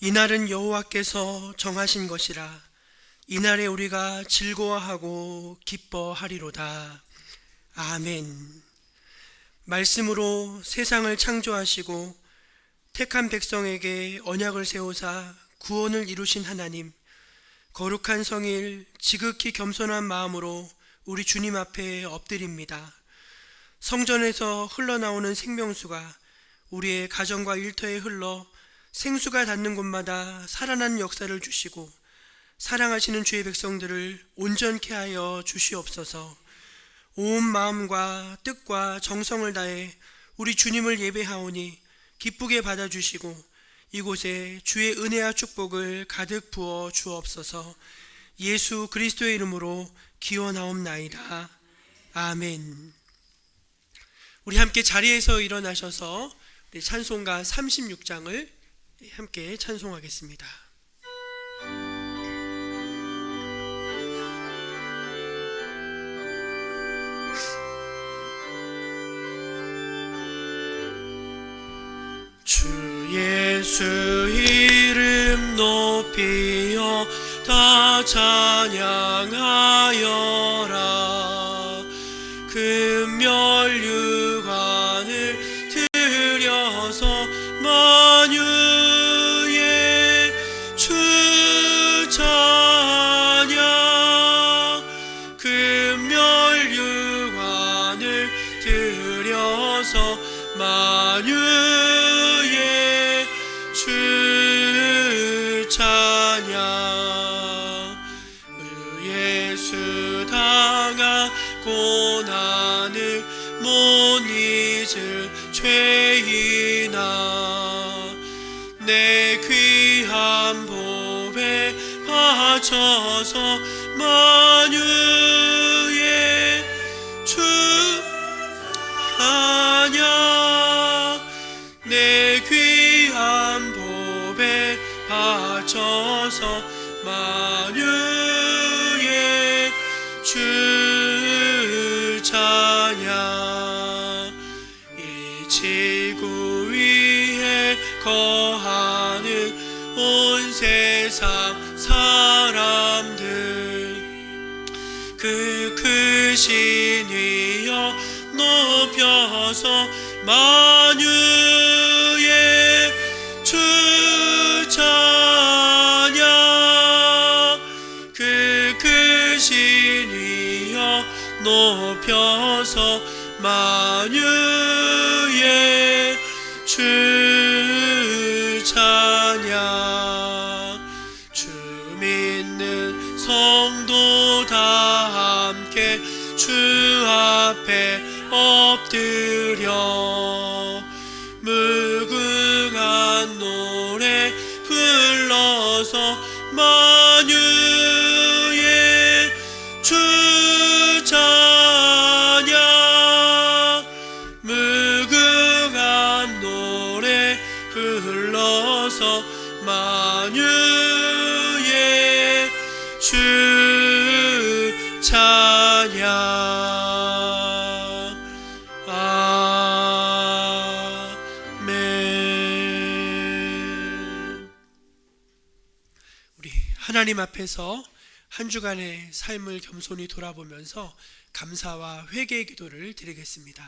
이날은 여호와께서 정하신 것이라. 이날에 우리가 즐거워하고 기뻐하리로다. 아멘. 말씀으로 세상을 창조하시고 택한 백성에게 언약을 세우사 구원을 이루신 하나님, 거룩한 성일 지극히 겸손한 마음으로 우리 주님 앞에 엎드립니다. 성전에서 흘러나오는 생명수가 우리의 가정과 일터에 흘러 생수가 닿는 곳마다 살아나는 역사를 주시고 사랑하시는 주의 백성들을 온전케 하여 주시옵소서. 온 마음과 뜻과 정성을 다해 우리 주님을 예배하오니 기쁘게 받아주시고 이곳에 주의 은혜와 축복을 가득 부어 주옵소서. 예수 그리스도의 이름으로 기원하옵나이다. 아멘. 우리 함께 자리에서 일어나셔서 찬송가 36장을 함께 찬송하겠습니다. 주 예수 이름 높이어 다 찬양하여라. 금멸류관을 들여서 만유의 주 찬양. 금멸류관을 들여서 만유의 주 찬양. 예수 당한 고난을 못 잊을 죄인아, 내 귀한 보배 바쳐서 만유의 주 찬양. 내 귀한 보배 바쳐서 만유의 주 찬양. 이 지구 위에 거하는 온 세상 사람들, 그 크신 위여 높여서 만유의 주 찬양. 그 크신 위여 높여서 만유의 주 찬양. 주 믿는 성도 다 함께 주 앞에 엎드려 무궁한 노래 불러서 만유의 주 찬양. 무궁한 노래 불러서 만유의 주 찬양. 하나님 앞에서 한 주간의 삶을 겸손히 돌아보면서 감사와 회개의 기도를 드리겠습니다.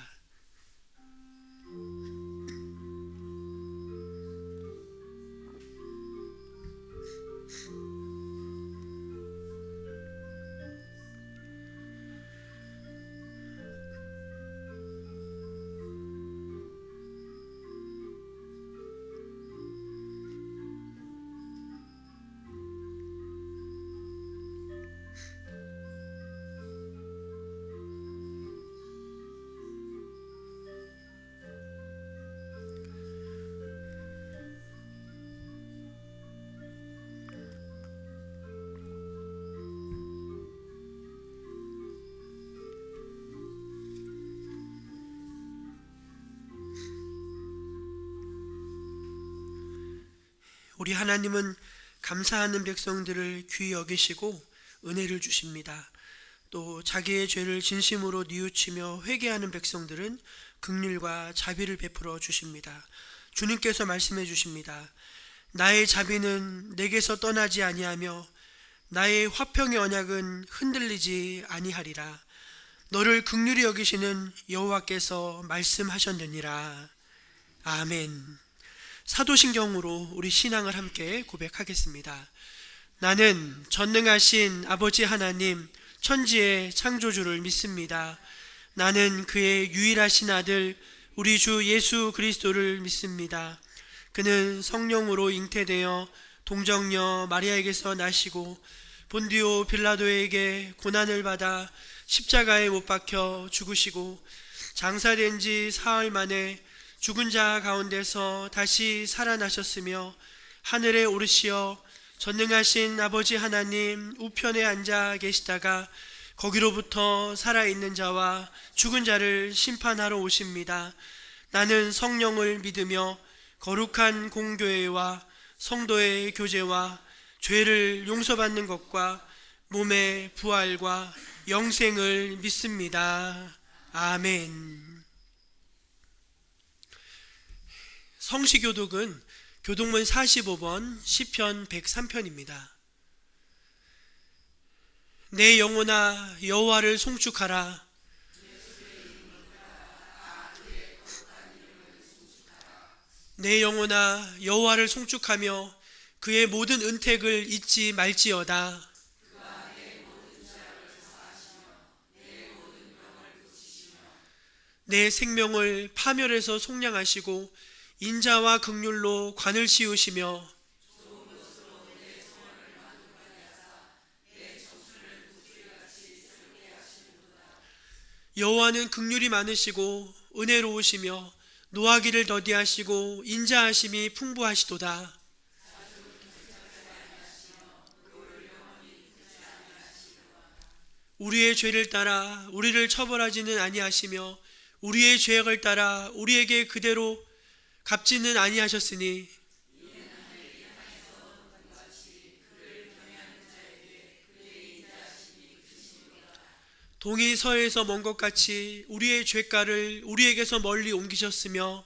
우리 하나님은 감사하는 백성들을 귀히 여기시고 은혜를 주십니다. 또 자기의 죄를 진심으로 뉘우치며 회개하는 백성들은 긍휼과 자비를 베풀어 주십니다. 주님께서 말씀해 주십니다. 나의 자비는 내게서 떠나지 아니하며 나의 화평의 언약은 흔들리지 아니하리라. 너를 긍휼히 여기시는 여호와께서 말씀하셨느니라. 아멘. 사도신경으로 우리 신앙을 함께 고백하겠습니다. 나는 전능하신 아버지 하나님, 천지의 창조주를 믿습니다. 나는 그의 유일하신 아들 우리 주 예수 그리스도를 믿습니다. 그는 성령으로 잉태되어 동정녀 마리아에게서 나시고 본디오 빌라도에게 고난을 받아 십자가에 못 박혀 죽으시고 장사된 지 사흘 만에 죽은 자 가운데서 다시 살아나셨으며 하늘에 오르시어 전능하신 아버지 하나님 우편에 앉아 계시다가 거기로부터 살아있는 자와 죽은 자를 심판하러 오십니다. 나는 성령을 믿으며 거룩한 공교회와 성도의 교제와 죄를 용서받는 것과 몸의 부활과 영생을 믿습니다. 아멘. 성시교독은 교독문 45번 시편 103편입니다. 내 영혼아 여호와를 송축하라. 내 영혼아 여호와를 송축하며 그의 모든 은택을 잊지 말지어다. 내 생명을 파멸에서 속량하시고 인자와 긍휼로 관을 씌우시며 여호와는 긍휼이 많으시고 은혜로우시며 노하기를 더디하시고 인자하심이 풍부하시도다. 우리의 죄를 따라 우리를 처벌하지는 아니하시며 우리의 죄악을 따라 우리에게 그대로 갚지는 아니하셨으니 동이 서에서 먼 것 같이 우리의 죄가를 우리에게서 멀리 옮기셨으며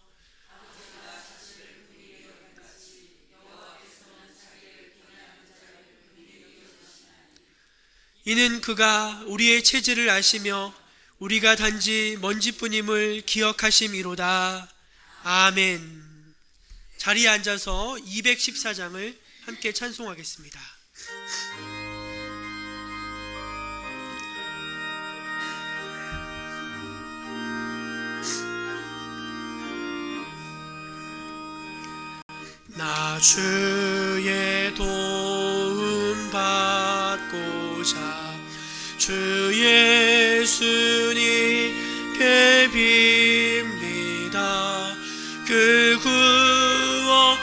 이는 그가 우리의 체질을 아시며 우리가 단지 먼지뿐임을 기억하심이로다. 아멘. 자리에 앉아서 214장을 함께 찬송하겠습니다. 나 주의 도움 받고자 주 예수님께 빕니다. 그 구원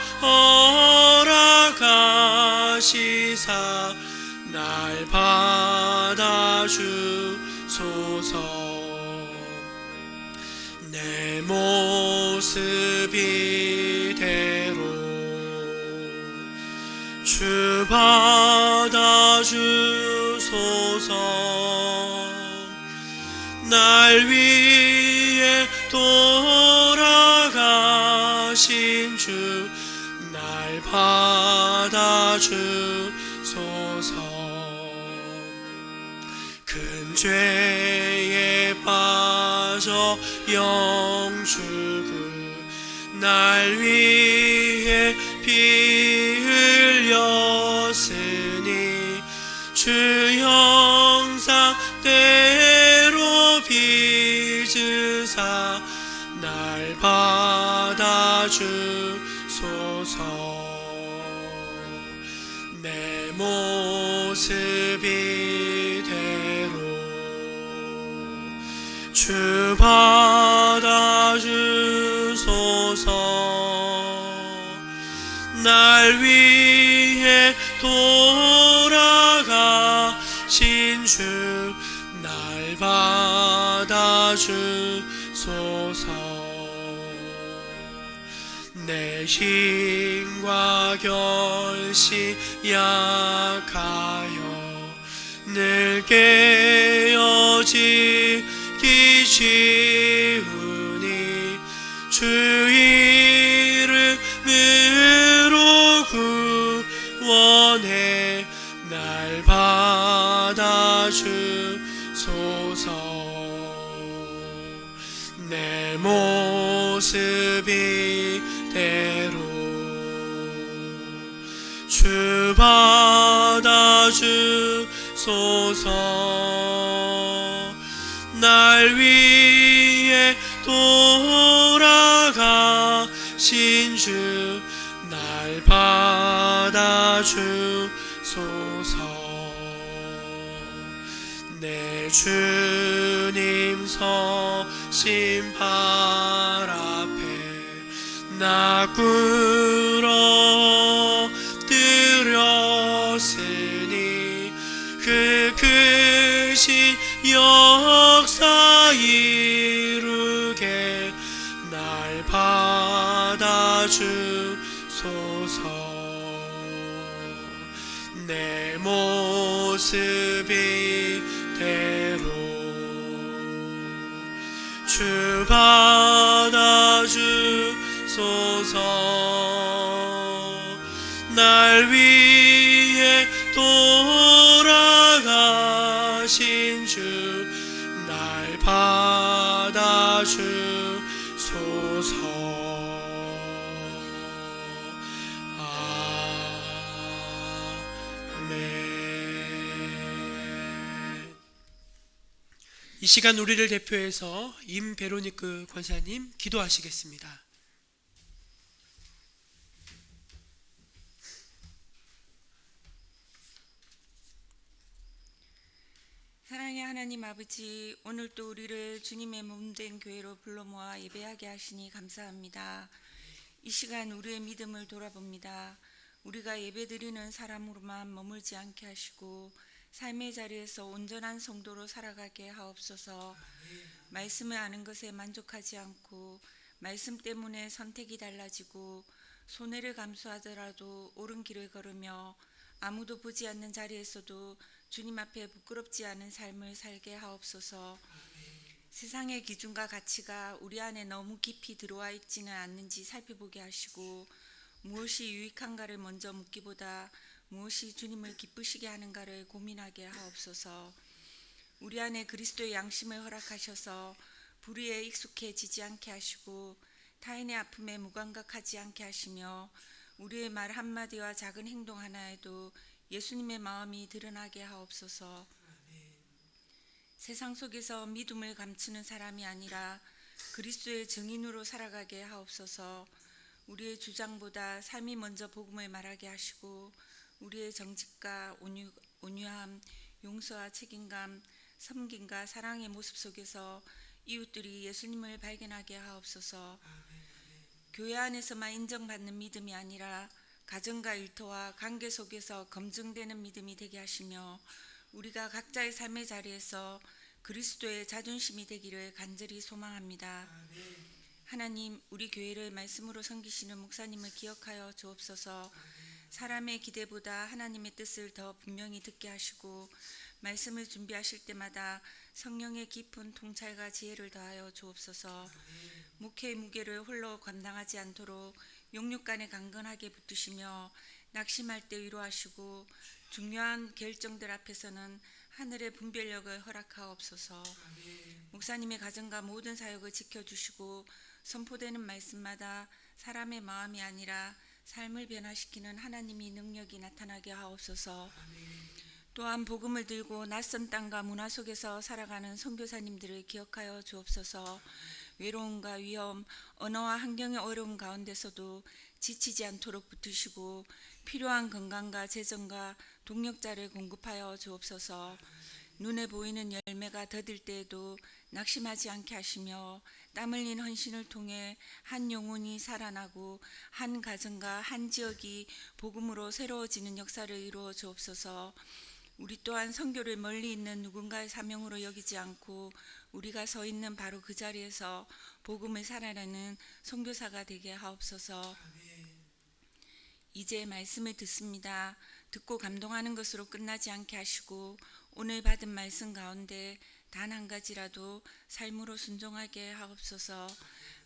허락하시사 날 받아주소서. 내 모습 이대로 주 받아주소서. 날 위해 돌아가신 주 날 받아주소서. 큰 죄에 빠져 영죽을 날 위해 피 흘렸으니 주 형상대로 빚으사 날 받아주소서. 내 모습 이대로 주 받아주소서. 날 위해 돌아가신 주 날 받아주소서. 내 힘과 결심 약하여 늘 깨어지기 쉬우니 주 이름으로 모습 이대로 주 받아주소서. 날 위해 돌아가신 주 날 받아주소서. 내 주님 서신 발 앞에 나 꿇어뜨렸으니 그 크신 역사 이루게 날 받아주소서. 내 모습 이대로 주 받아주소서. 날 위해 돌아가신 주 날 받아주소서. 이 시간 우리를 대표해서 임베로니크 권사님 기도하시겠습니다. 사랑의 하나님 아버지, 오늘도 우리를 주님의 몸된 교회로 불러 모아 예배하게 하시니 감사합니다. 이 시간 우리의 믿음을 돌아봅니다. 우리가 예배드리는 사람으로만 머물지 않게 하시고 삶의 자리에서 온전한 성도로 살아가게 하옵소서. 말씀을 아는 것에 만족하지 않고 말씀 때문에 선택이 달라지고 손해를 감수하더라도 옳은 길을 걸으며 아무도 보지 않는 자리에서도 주님 앞에 부끄럽지 않은 삶을 살게 하옵소서. 세상의 기준과 가치가 우리 안에 너무 깊이 들어와 있지는 않는지 살펴보게 하시고 무엇이 유익한가를 먼저 묻기보다 무엇이 주님을 기쁘시게 하는가를 고민하게 하옵소서. 우리 안에 그리스도의 양심을 허락하셔서 불의에 익숙해지지 않게 하시고 타인의 아픔에 무감각하지 않게 하시며 우리의 말 한마디와 작은 행동 하나에도 예수님의 마음이 드러나게 하옵소서. 세상 속에서 믿음을 감추는 사람이 아니라 그리스도의 증인으로 살아가게 하옵소서. 우리의 주장보다 삶이 먼저 복음을 말하게 하시고 우리의 정직과 온유함, 용서와 책임감, 섬김과 사랑의 모습 속에서 이웃들이 예수님을 발견하게 하옵소서. 교회 안에서만 인정받는 믿음이 아니라 가정과 일터와 관계 속에서 검증되는 믿음이 되게 하시며 우리가 각자의 삶의 자리에서 그리스도의 자존심이 되기를 간절히 소망합니다. 하나님, 우리 교회를 말씀으로 섬기시는 목사님을 기억하여 주옵소서. 사람의 기대보다 하나님의 뜻을 더 분명히 듣게 하시고 말씀을 준비하실 때마다 성령의 깊은 통찰과 지혜를 더하여 주옵소서. 목회의 무게를 홀로 감당하지 않도록 용육간에 강건하게 붙드시며 낙심할 때 위로하시고 중요한 결정들 앞에서는 하늘의 분별력을 허락하옵소서. 목사님의 가정과 모든 사역을 지켜주시고 선포되는 말씀마다 사람의 마음이 아니라 삶을 변화시키는 하나님의 능력이 나타나게 하옵소서. 또한 복음을 들고 낯선 땅과 문화 속에서 살아가는 선교사님들을 기억하여 주옵소서. 외로움과 위험, 언어와 환경의 어려움 가운데서도 지치지 않도록 붙드시고 필요한 건강과 재정과 동력자를 공급하여 주옵소서. 눈에 보이는 열매가 더딜 때에도 낙심하지 않게 하시며 땀 흘린 헌신을 통해 한 영혼이 살아나고 한 가정과 한 지역이 복음으로 새로워지는 역사를 이루어 주옵소서. 우리 또한 선교를 멀리 있는 누군가의 사명으로 여기지 않고 우리가 서 있는 바로 그 자리에서 복음을 살아내는 선교사가 되게 하옵소서. 이제 말씀을 듣습니다. 듣고 감동하는 것으로 끝나지 않게 하시고 오늘 받은 말씀 가운데 단 한 가지라도 삶으로 순종하게 하옵소서.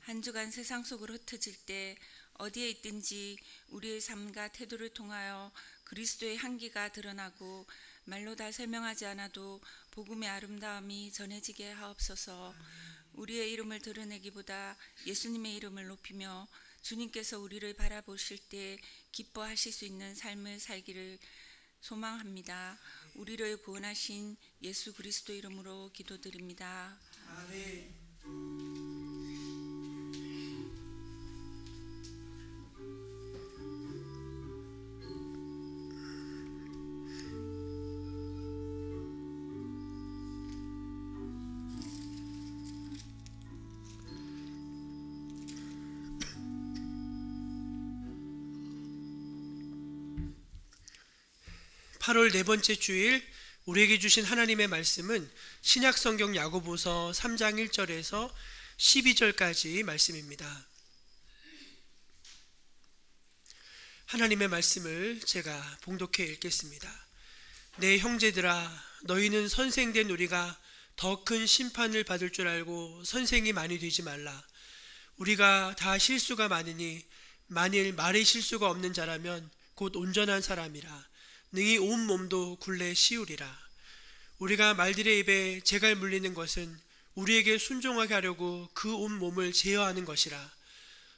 한 주간 세상 속으로 흩어질 때 어디에 있든지 우리의 삶과 태도를 통하여 그리스도의 향기가 드러나고 말로 다 설명하지 않아도 복음의 아름다움이 전해지게 하옵소서. 우리의 이름을 드러내기보다 예수님의 이름을 높이며 주님께서 우리를 바라보실 때 기뻐하실 수 있는 삶을 살기를 소망합니다. 우리를 구원하신 예수 그리스도 이름으로 기도드립니다. 아멘. (8월) 네 번째 주일 우리에게 주신 하나님의 말씀은 신약성경 야고보서 3장 1절에서 12절까지 말씀입니다. 하나님의 말씀을 제가 봉독해 읽겠습니다. 내 형제들아, 너희는 선생된 우리가 더 큰 심판을 받을 줄 알고 선생이 많이 되지 말라. 우리가 다 실수가 많으니 만일 말의 실수가 없는 자라면 곧 온전한 사람이라. 능히 온 몸도 굴레 씌우리라. 우리가 말들의 입에 재갈 물리는 것은 우리에게 순종하게 하려고 그 온 몸을 제어하는 것이라.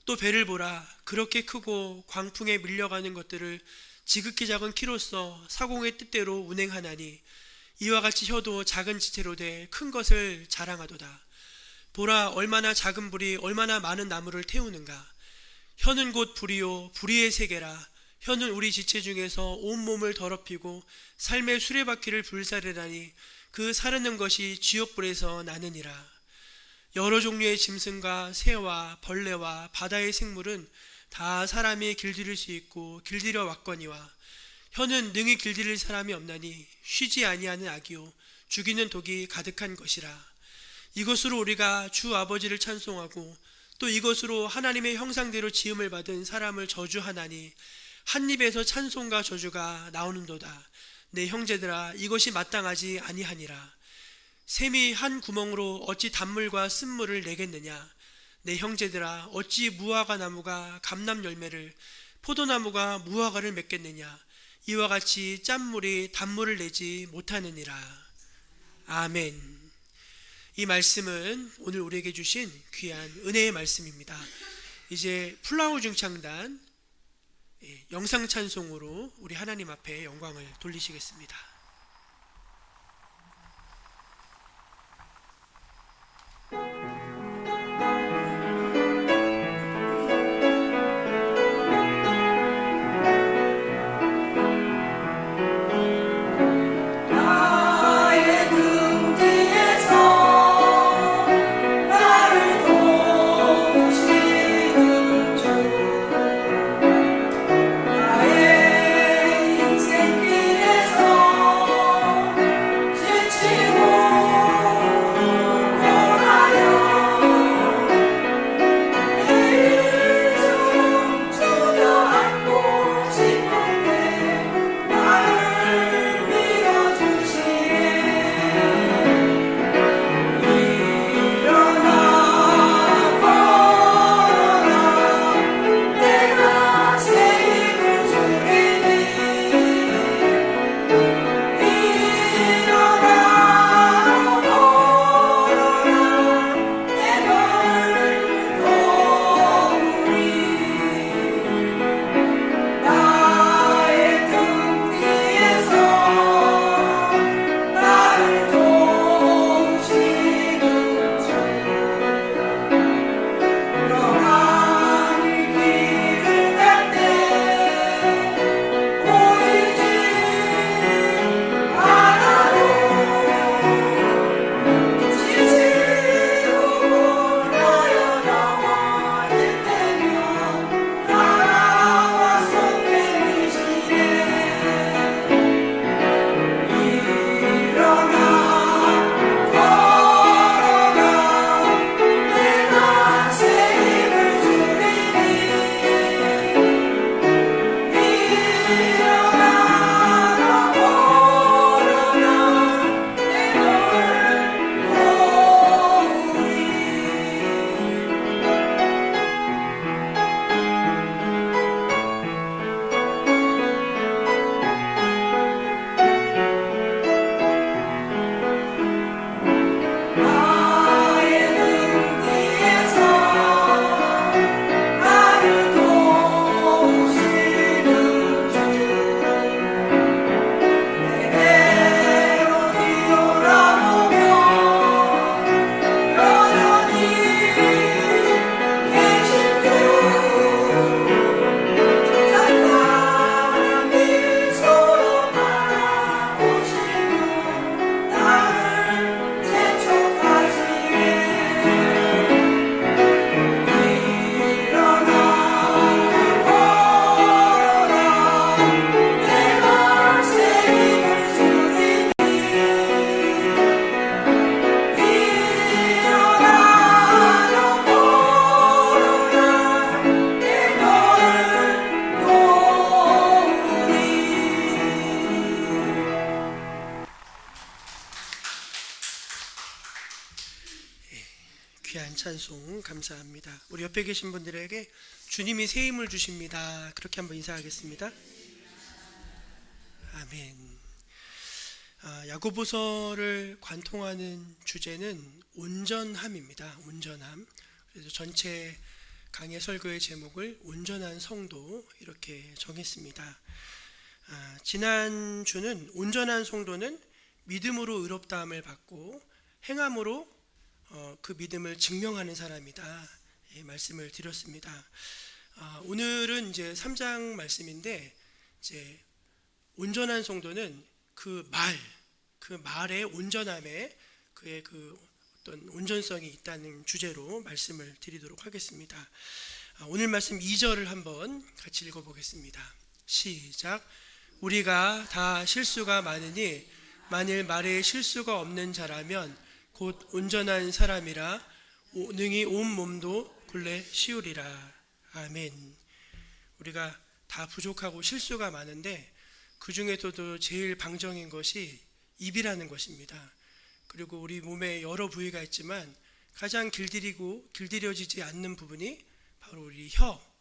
또 배를 보라. 그렇게 크고 광풍에 밀려가는 것들을 지극히 작은 키로서 사공의 뜻대로 운행하나니 이와 같이 혀도 작은 지체로 돼 큰 것을 자랑하도다. 보라, 얼마나 작은 불이 얼마나 많은 나무를 태우는가. 혀는 곧 불이요 불의의 세계라. 혀는 우리 지체 중에서 온몸을 더럽히고 삶의 수레바퀴를 불사르다니 그 사르는 것이 지옥불에서 나느니라. 여러 종류의 짐승과 새와 벌레와 바다의 생물은 다 사람이 길들일 수 있고 길들여 왔거니와 혀는 능히 길들일 사람이 없나니 쉬지 아니하는 악이요 죽이는 독이 가득한 것이라. 이것으로 우리가 주 아버지를 찬송하고 또 이것으로 하나님의 형상대로 지음을 받은 사람을 저주하나니 한 입에서 찬송과 저주가 나오는도다. 내 형제들아, 이것이 마땅하지 아니하니라. 샘이 한 구멍으로 어찌 단물과 쓴물을 내겠느냐. 내 형제들아, 어찌 무화과 나무가 감람 열매를 포도나무가 무화과를 맺겠느냐. 이와 같이 짠물이 단물을 내지 못하느니라. 아멘. 이 말씀은 오늘 우리에게 주신 귀한 은혜의 말씀입니다. 이제 플라우 중창단 영상 찬송으로 우리 하나님 앞에 영광을 돌리시겠습니다. 인생길에서 귀한 찬송 감사합니다. 우리 옆에 계신 분들에게 주님이 새 힘을 주십니다. 그렇게 한번 인사하겠습니다. 아멘. 야고보서를 관통하는 주제는 온전함입니다. 온전함. 그래서 전체 강의 설교의 제목을 온전한 성도 이렇게 정했습니다. 지난 주는 온전한 성도는 믿음으로 의롭다함을 받고 행함으로 그 믿음을 증명하는 사람이다. 말씀을 드렸습니다. 오늘은 이제 3장 말씀인데 이제 온전한 성도는 그 말의 온전함에 그의 그 어떤 온전성이 있다는 주제로 말씀을 드리도록 하겠습니다. 오늘 말씀 2절을 한번 같이 읽어보겠습니다. 시작. 우리가 다 실수가 많으니 만일 말에 실수가 없는 자라면 곧 온전한 사람이라 능히 온 몸도 굴레 씌우리라. 아멘. 우리가 다 부족하고 실수가 많은데 그 중에서도 제일 방정인 것이 입이라는 것입니다. 그리고 우리 몸에 여러 부위가 있지만 가장 길들여지지 않는 부분이 바로 우리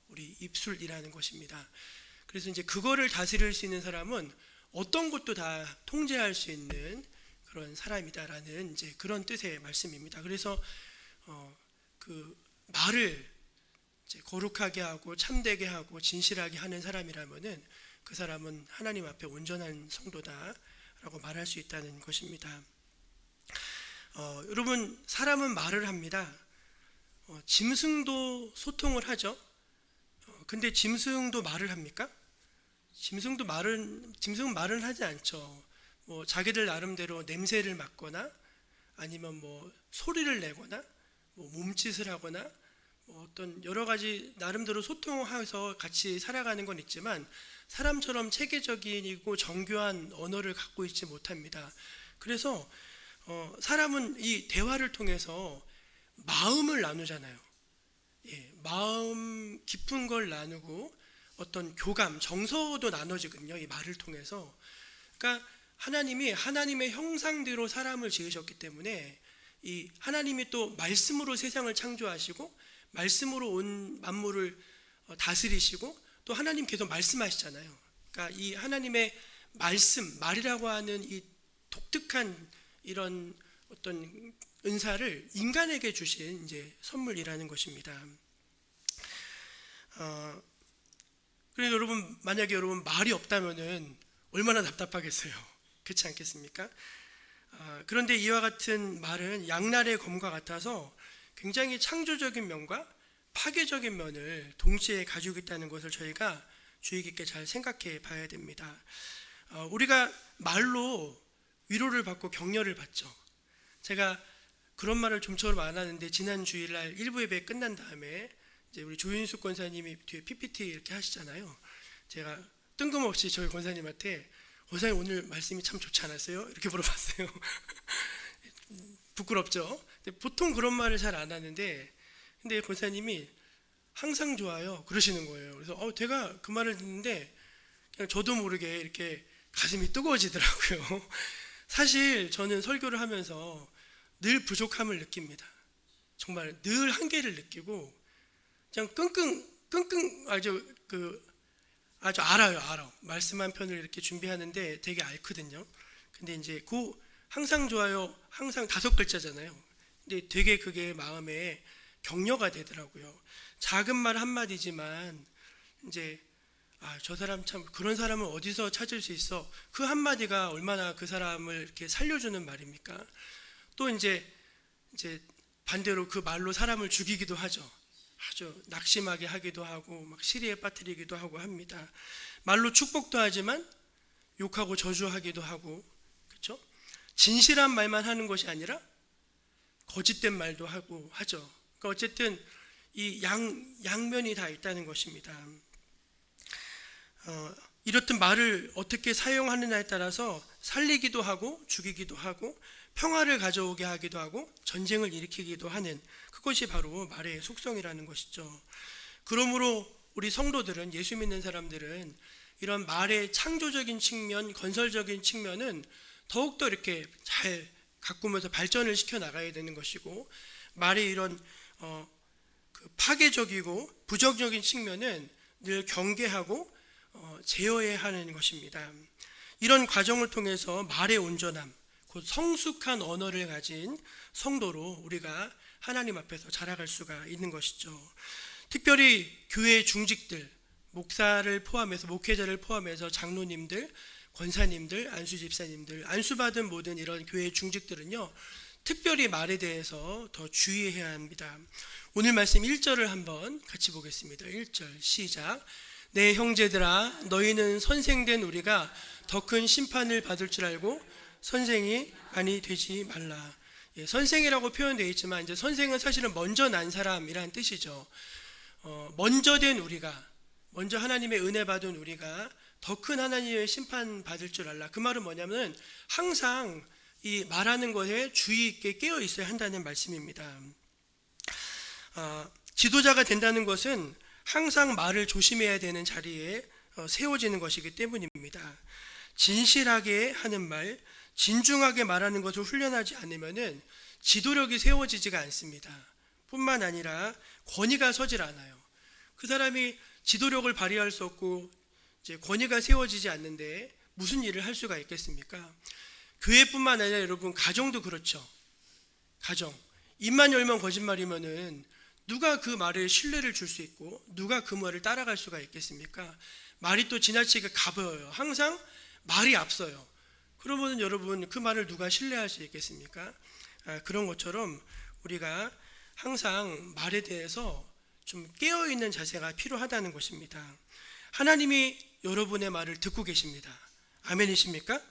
우리 입술이라는 것입니다. 그래서 이제 그거를 다스릴 수 있는 사람은 어떤 것도 다 통제할 수 있는 그런 사람이다라는 이제 그런 뜻의 말씀입니다. 그래서 그 말을 이제 거룩하게 하고 참되게 하고 진실하게 하는 사람이라면은 그 사람은 하나님 앞에 온전한 성도다라고 말할 수 있다는 것입니다. 여러분, 사람은 말을 합니다. 짐승도 소통을 하죠. 근데 짐승도 말을 합니까? 짐승은 말은 하지 않죠. 뭐 자기들 나름대로 냄새를 맡거나 아니면 뭐 소리를 내거나 뭐 몸짓을 하거나 뭐 어떤 여러 가지 나름대로 소통해서 같이 살아가는 건 있지만 사람처럼 체계적이고 정교한 언어를 갖고 있지 못합니다. 그래서 사람은 이 대화를 통해서 마음을 나누잖아요. 마음 깊은 걸 나누고 어떤 교감, 정서도 나눠지거든요. 이 말을 통해서. 그러니까 하나님이 하나님의 형상대로 사람을 지으셨기 때문에 이 하나님이 또 말씀으로 세상을 창조하시고 말씀으로 온 만물을 다스리시고 또 하나님께서 말씀하시잖아요. 그러니까 이 하나님의 말이라고 하는 이 독특한 이런 어떤 은사를 인간에게 주신 이제 선물이라는 것입니다. 그래서 여러분, 만약에 여러분 말이 없다면은 얼마나 답답하겠어요. 그렇지 않겠습니까? 그런데 이와 같은 말은 양날의 검과 같아서 굉장히 창조적인 면과 파괴적인 면을 동시에 가지고 있다는 것을 저희가 주의 깊게 잘 생각해 봐야 됩니다. 우리가 말로 위로를 받고 격려를 받죠. 제가 그런 말을 좀처럼 안 하는데 지난 주일날 1부 예배 끝난 다음에 이제 우리 조윤숙 권사님이 뒤에 PPT 이렇게 하시잖아요. 제가 뜬금없이 저희 권사님한테 권사님 오늘 말씀이 참 좋지 않았어요? 이렇게 물어봤어요. 부끄럽죠? 근데 보통 그런 말을 잘 안 하는데 근데 권사님이 항상 좋아요 그러시는 거예요. 그래서 제가 그 말을 듣는데 그냥 저도 모르게 이렇게 가슴이 뜨거워지더라고요. 사실 저는 설교를 하면서 늘 부족함을 느낍니다. 정말 늘 한계를 느끼고 그냥 끙끙 아주 알아요. 말씀 한 편을 이렇게 준비하는데 되게 앓거든요. 근데 이제 항상 좋아요, 항상 5글자잖아요. 근데 되게 그게 마음에 격려가 되더라고요. 작은 말 한마디지만 이제 저 사람 참 그런 사람을 어디서 찾을 수 있어? 그 한마디가 얼마나 그 사람을 이렇게 살려주는 말입니까? 또 이제 반대로 그 말로 사람을 죽이기도 하죠. 아주 낙심하게 하기도 하고 막 시리에 빠뜨리기도 하고 합니다. 말로 축복도 하지만 욕하고 저주하기도 하고, 그렇죠? 진실한 말만 하는 것이 아니라 거짓된 말도 하고 하죠. 그러니까 어쨌든 이 양면이 다 있다는 것입니다. 이렇듯 말을 어떻게 사용하느냐에 따라서 살리기도 하고 죽이기도 하고 평화를 가져오게 하기도 하고 전쟁을 일으키기도 하는 그것이 바로 말의 속성이라는 것이죠. 그러므로 우리 성도들은, 예수 믿는 사람들은 이런 말의 창조적인 측면, 건설적인 측면은 더욱더 이렇게 잘 가꾸면서 발전을 시켜 나가야 되는 것이고, 말의 이런 그 파괴적이고 부정적인 측면은 늘 경계하고 제어해야 하는 것입니다. 이런 과정을 통해서 말의 온전함, 곧 성숙한 언어를 가진 성도로 우리가 하나님 앞에서 자라갈 수가 있는 것이죠. 특별히 교회 중직들, 목사를 포함해서, 목회자를 포함해서 장로님들, 권사님들, 안수 집사님들, 안수받은 모든 이런 교회 중직들은요, 특별히 말에 대해서 더 주의해야 합니다. 오늘 말씀 1절을 한번 같이 보겠습니다. 1절 시작. 내 형제들아, 너희는 선생된 우리가 더 큰 심판을 받을 줄 알고 선생이 많이 되지 말라. 선생이라고 표현되어 있지만, 이제 선생은 사실은 먼저 난 사람이라는 뜻이죠. 먼저 된 우리가, 먼저 하나님의 은혜 받은 우리가 더 큰 하나님의 심판 받을 줄 알라. 그 말은 뭐냐면 항상 이 말하는 것에 주의 있게 깨어 있어야 한다는 말씀입니다. 지도자가 된다는 것은 항상 말을 조심해야 되는 자리에 세워지는 것이기 때문입니다. 진실하게 하는 말, 진중하게 말하는 것을 훈련하지 않으면은 지도력이 세워지지가 않습니다. 뿐만 아니라 권위가 서질 않아요. 그 사람이 지도력을 발휘할 수 없고 이제 권위가 세워지지 않는데 무슨 일을 할 수가 있겠습니까? 교회뿐만 아니라 여러분, 가정도 그렇죠. 가정, 입만 열면 거짓말이면은 누가 그 말에 신뢰를 줄 수 있고 누가 그 말을 따라갈 수가 있겠습니까? 말이 또 지나치게 가벼워요. 항상 말이 앞서요. 그러면 여러분, 그 말을 누가 신뢰할 수 있겠습니까? 그런 것처럼 우리가 항상 말에 대해서 좀 깨어있는 자세가 필요하다는 것입니다. 하나님이 여러분의 말을 듣고 계십니다. 아멘이십니까?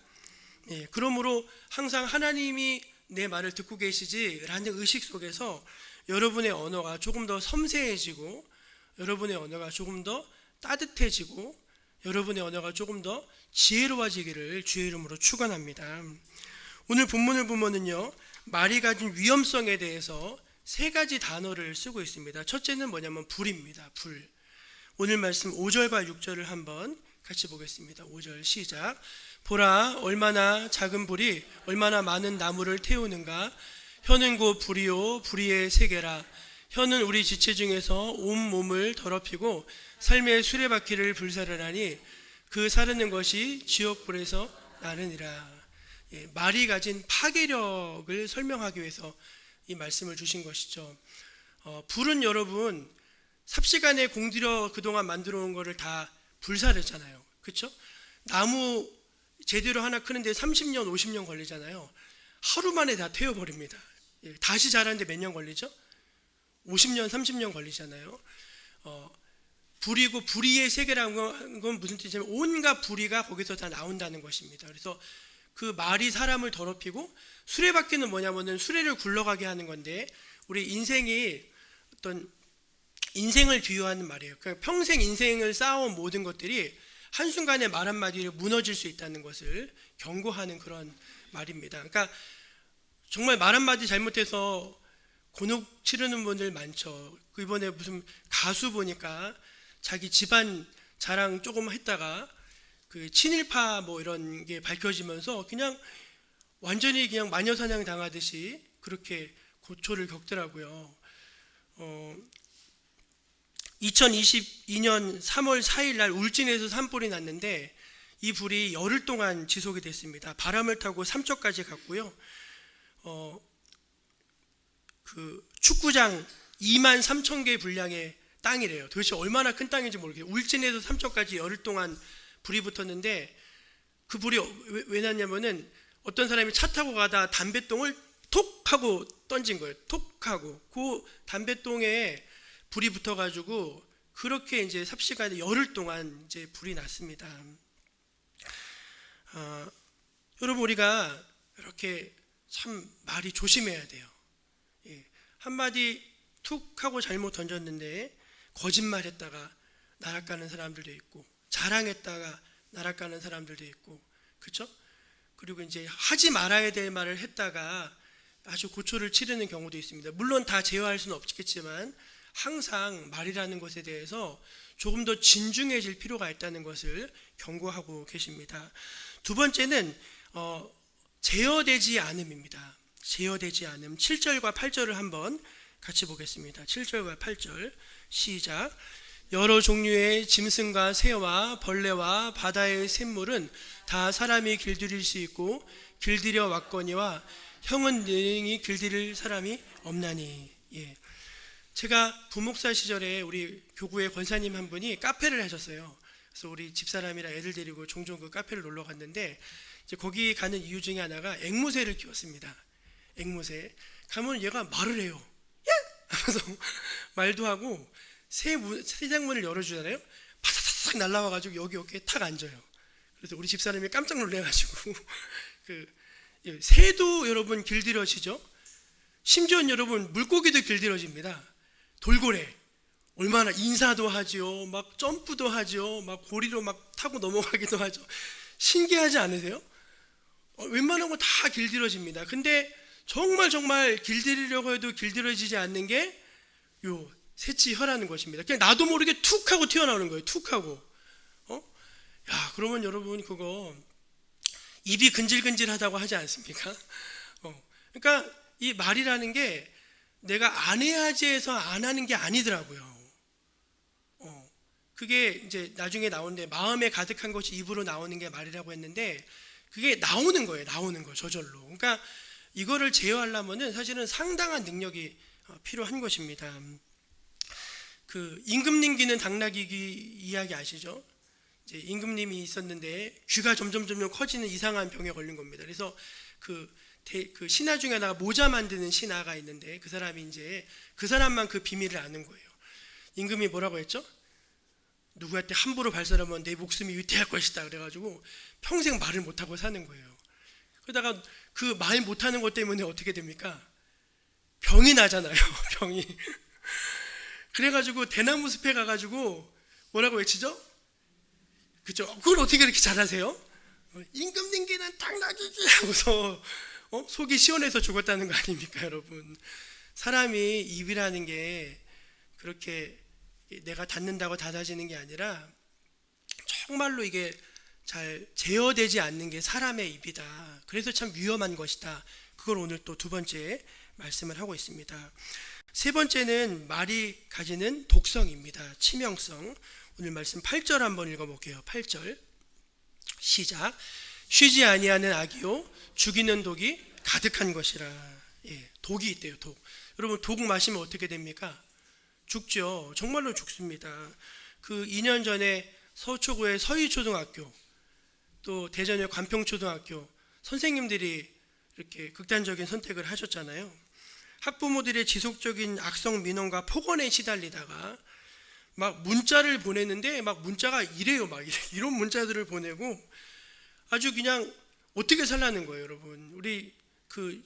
예, 그러므로 항상 하나님이 내 말을 듣고 계시지라는 의식 속에서 여러분의 언어가 조금 더 섬세해지고, 여러분의 언어가 조금 더 따뜻해지고, 여러분의 언어가 조금 더 지혜로워지기를 주의 이름으로 축원합니다. 오늘 본문을 보면은요, 말이 가진 위험성에 대해서 세 가지 단어를 쓰고 있습니다. 첫째는 뭐냐면 불입니다. 불. 오늘 말씀 5절과 6절을 한번 같이 보겠습니다. 5절 시작. 보라, 얼마나 작은 불이 얼마나 많은 나무를 태우는가. 혀는 곧 불이요 불의의 세계라. 혀는 우리 지체 중에서 온 몸을 더럽히고 삶의 수레바퀴를 불사르라니 그 사르는 것이 지옥불에서 나느니라. 예, 말이 가진 파괴력을 설명하기 위해서 이 말씀을 주신 것이죠. 불은 여러분, 삽시간에 공들여 그동안 만들어 온 거를 다 불사르잖아요. 그렇죠? 나무 제대로 하나 크는데 30년 50년 걸리잖아요. 하루 만에 다 태워버립니다. 예, 다시 자라는데 몇 년 걸리죠? 50년 30년 걸리잖아요. 불이고 불의의 세계라는 건 무슨 뜻이냐면 온갖 불의가 거기서 다 나온다는 것입니다. 그래서 그 말이 사람을 더럽히고, 수레바퀴는 뭐냐면은 수레를 굴러가게 하는 건데, 우리 인생이 어떤 인생을 비유하는 말이에요. 그러니까 평생 인생을 쌓아온 모든 것들이 한순간에 말 한마디로 무너질 수 있다는 것을 경고하는 그런 말입니다. 그러니까 정말 말 한마디 잘못해서 곤혹 치르는 분들 많죠. 이번에 무슨 가수 보니까 자기 집안 자랑 조금 했다가 그 친일파 뭐 이런 게 밝혀지면서 그냥 완전히 그냥 마녀사냥 당하듯이 그렇게 고초를 겪더라고요. 2022년 3월 4일 날 울진에서 산불이 났는데, 이 불이 열흘 동안 지속이 됐습니다. 바람을 타고 삼척까지 갔고요. 그 축구장 2만 3천 개 분량의 땅이래요. 도대체 얼마나 큰 땅인지 모르겠어요. 울진에서 삼척까지 열흘 동안 불이 붙었는데, 그 불이 왜 났냐면은 어떤 사람이 차 타고 가다 담뱃똥을 톡 하고 던진 거예요. 톡 하고 그 담뱃똥에 불이 붙어가지고 그렇게 이제 삽시간에 열흘 동안 이제 불이 났습니다. 여러분, 우리가 이렇게 참 말이 조심해야 돼요. 예, 한마디 툭 하고 잘못 던졌는데 거짓말했다가 날아가는 사람들도 있고, 자랑했다가 날아가는 사람들도 있고, 그렇죠? 그리고 이제 하지 말아야 될 말을 했다가 아주 고초를 치르는 경우도 있습니다. 물론 다 제어할 수는 없겠지만 항상 말이라는 것에 대해서 조금 더 진중해질 필요가 있다는 것을 경고하고 계십니다. 두 번째는 제어되지 않음입니다. 제어되지 않음. 7절과 8절을 한번 같이 보겠습니다. 7절과 8절 시작. 여러 종류의 짐승과 새와 벌레와 바다의 샘물은 다 사람이 길들일 수 있고 길들여 왔거니와 형은 능히 길들일 사람이 없나니. 예. 제가 부목사 시절에 우리 교구의 권사님 한 분이 카페를 하셨어요. 그래서 우리 집사람이랑 애들 데리고 종종 그 카페를 놀러 갔는데 이제 거기 가는 이유 중에 하나가 앵무새를 키웠습니다. 앵무새. 가면 얘가 말을 해요. 야! 하면서 말도 하고 세장문을 열어주잖아요. 파사삭 날라와가지고 여기 어깨에 탁 앉아요. 그래서 우리 집사람이 깜짝 놀래가지고 새도 여러분 길들여지죠. 심지어 여러분 물고기도 길들여집니다. 돌고래 얼마나 인사도 하지요, 막 점프도 하지요, 막 고리로 막 타고 넘어가기도 하죠. 신기하지 않으세요? 웬만한 거 다 길들여집니다. 근데 정말 길들이려고 해도 길들여지지 않는 게 요 새치혀라는 것입니다. 그냥 나도 모르게 툭 하고 튀어나오는 거예요. 툭 하고. 야, 그러면 여러분 그거 입이 근질근질하다고 하지 않습니까? 그러니까 이 말이라는 게 내가 안 해야지 해서 안 하는 게 아니더라고요. 그게 이제 나중에 나오는데 마음에 가득한 것이 입으로 나오는 게 말이라고 했는데 그게 나오는 거예요. 나오는 거 저절로. 그러니까 이거를 제어하려면은 사실은 상당한 능력이 필요한 것입니다. 그 임금님 귀는 당나귀 귀 이야기 아시죠? 이제 임금님이 있었는데 귀가 점점 커지는 이상한 병에 걸린 겁니다. 그래서 그 신하 중에 하나가 모자 만드는 신하가 있는데 그 사람이 이제 그 사람만 그 비밀을 아는 거예요. 임금이 뭐라고 했죠? 누구한테 함부로 발설하면 내 목숨이 위태할 것이다. 그래가지고 평생 말을 못하고 사는 거예요. 그러다가 그 말 못하는 것 때문에 어떻게 됩니까? 병이 나잖아요. 병이. 그래가지고 대나무 숲에 가가지고 뭐라고 외치죠? 그죠? 그걸 어떻게 이렇게 잘하세요? 임금님 귀는 당나귀 귀 하고서 속이 시원해서 죽었다는 거 아닙니까, 여러분? 사람이 입이라는 게 그렇게 내가 닫는다고 닫아지는 게 아니라 정말로 이게 잘 제어되지 않는 게 사람의 입이다. 그래서 참 위험한 것이다. 그걸 오늘 또 두 번째 말씀을 하고 있습니다. 세 번째는 말이 가지는 독성입니다. 치명성. 오늘 말씀 8절 한번 읽어볼게요. 8절 시작. 쉬지 아니하는 악이요 죽이는 독이 가득한 것이라. 예, 독이 있대요. 독. 여러분 독 마시면 어떻게 됩니까? 죽죠. 정말로 죽습니다. 그 2년 전에 서초구의 서희초등학교 또 대전의 관평초등학교 선생님들이 이렇게 극단적인 선택을 하셨잖아요. 학부모들의 지속적인 악성 민원과 폭언에 시달리다가 막 문자를 보냈는데 막 문자가 이래요. 막 이런 문자들을 보내고 아주 그냥 어떻게 살라는 거예요, 여러분. 우리 그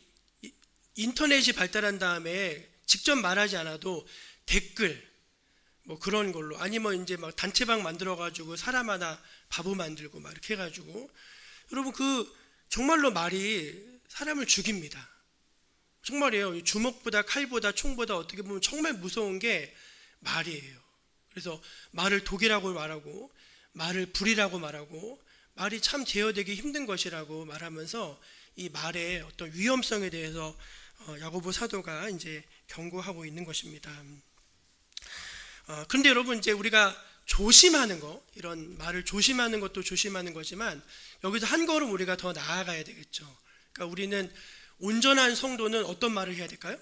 인터넷이 발달한 다음에 직접 말하지 않아도 댓글 뭐 그런 걸로 아니면 이제 막 단체방 만들어 가지고 사람 하나 바보 만들고 막 이렇게 해 가지고 여러분 그 정말로 말이 사람을 죽입니다. 정말이에요. 주먹보다 칼보다 총보다 어떻게 보면 정말 무서운 게 말이에요. 그래서 말을 독이라고 말하고 말을 불이라고 말하고 말이 참 제어되기 힘든 것이라고 말하면서 이 말의 어떤 위험성에 대해서 야고보 사도가 이제 경고하고 있는 것입니다. 그런데 여러분 이제 우리가 조심하는 거, 이런 말을 조심하는 것도 조심하는 거지만 여기서 한 걸음 우리가 더 나아가야 되겠죠. 그러니까 우리는 온전한 성도는 어떤 말을 해야 될까요?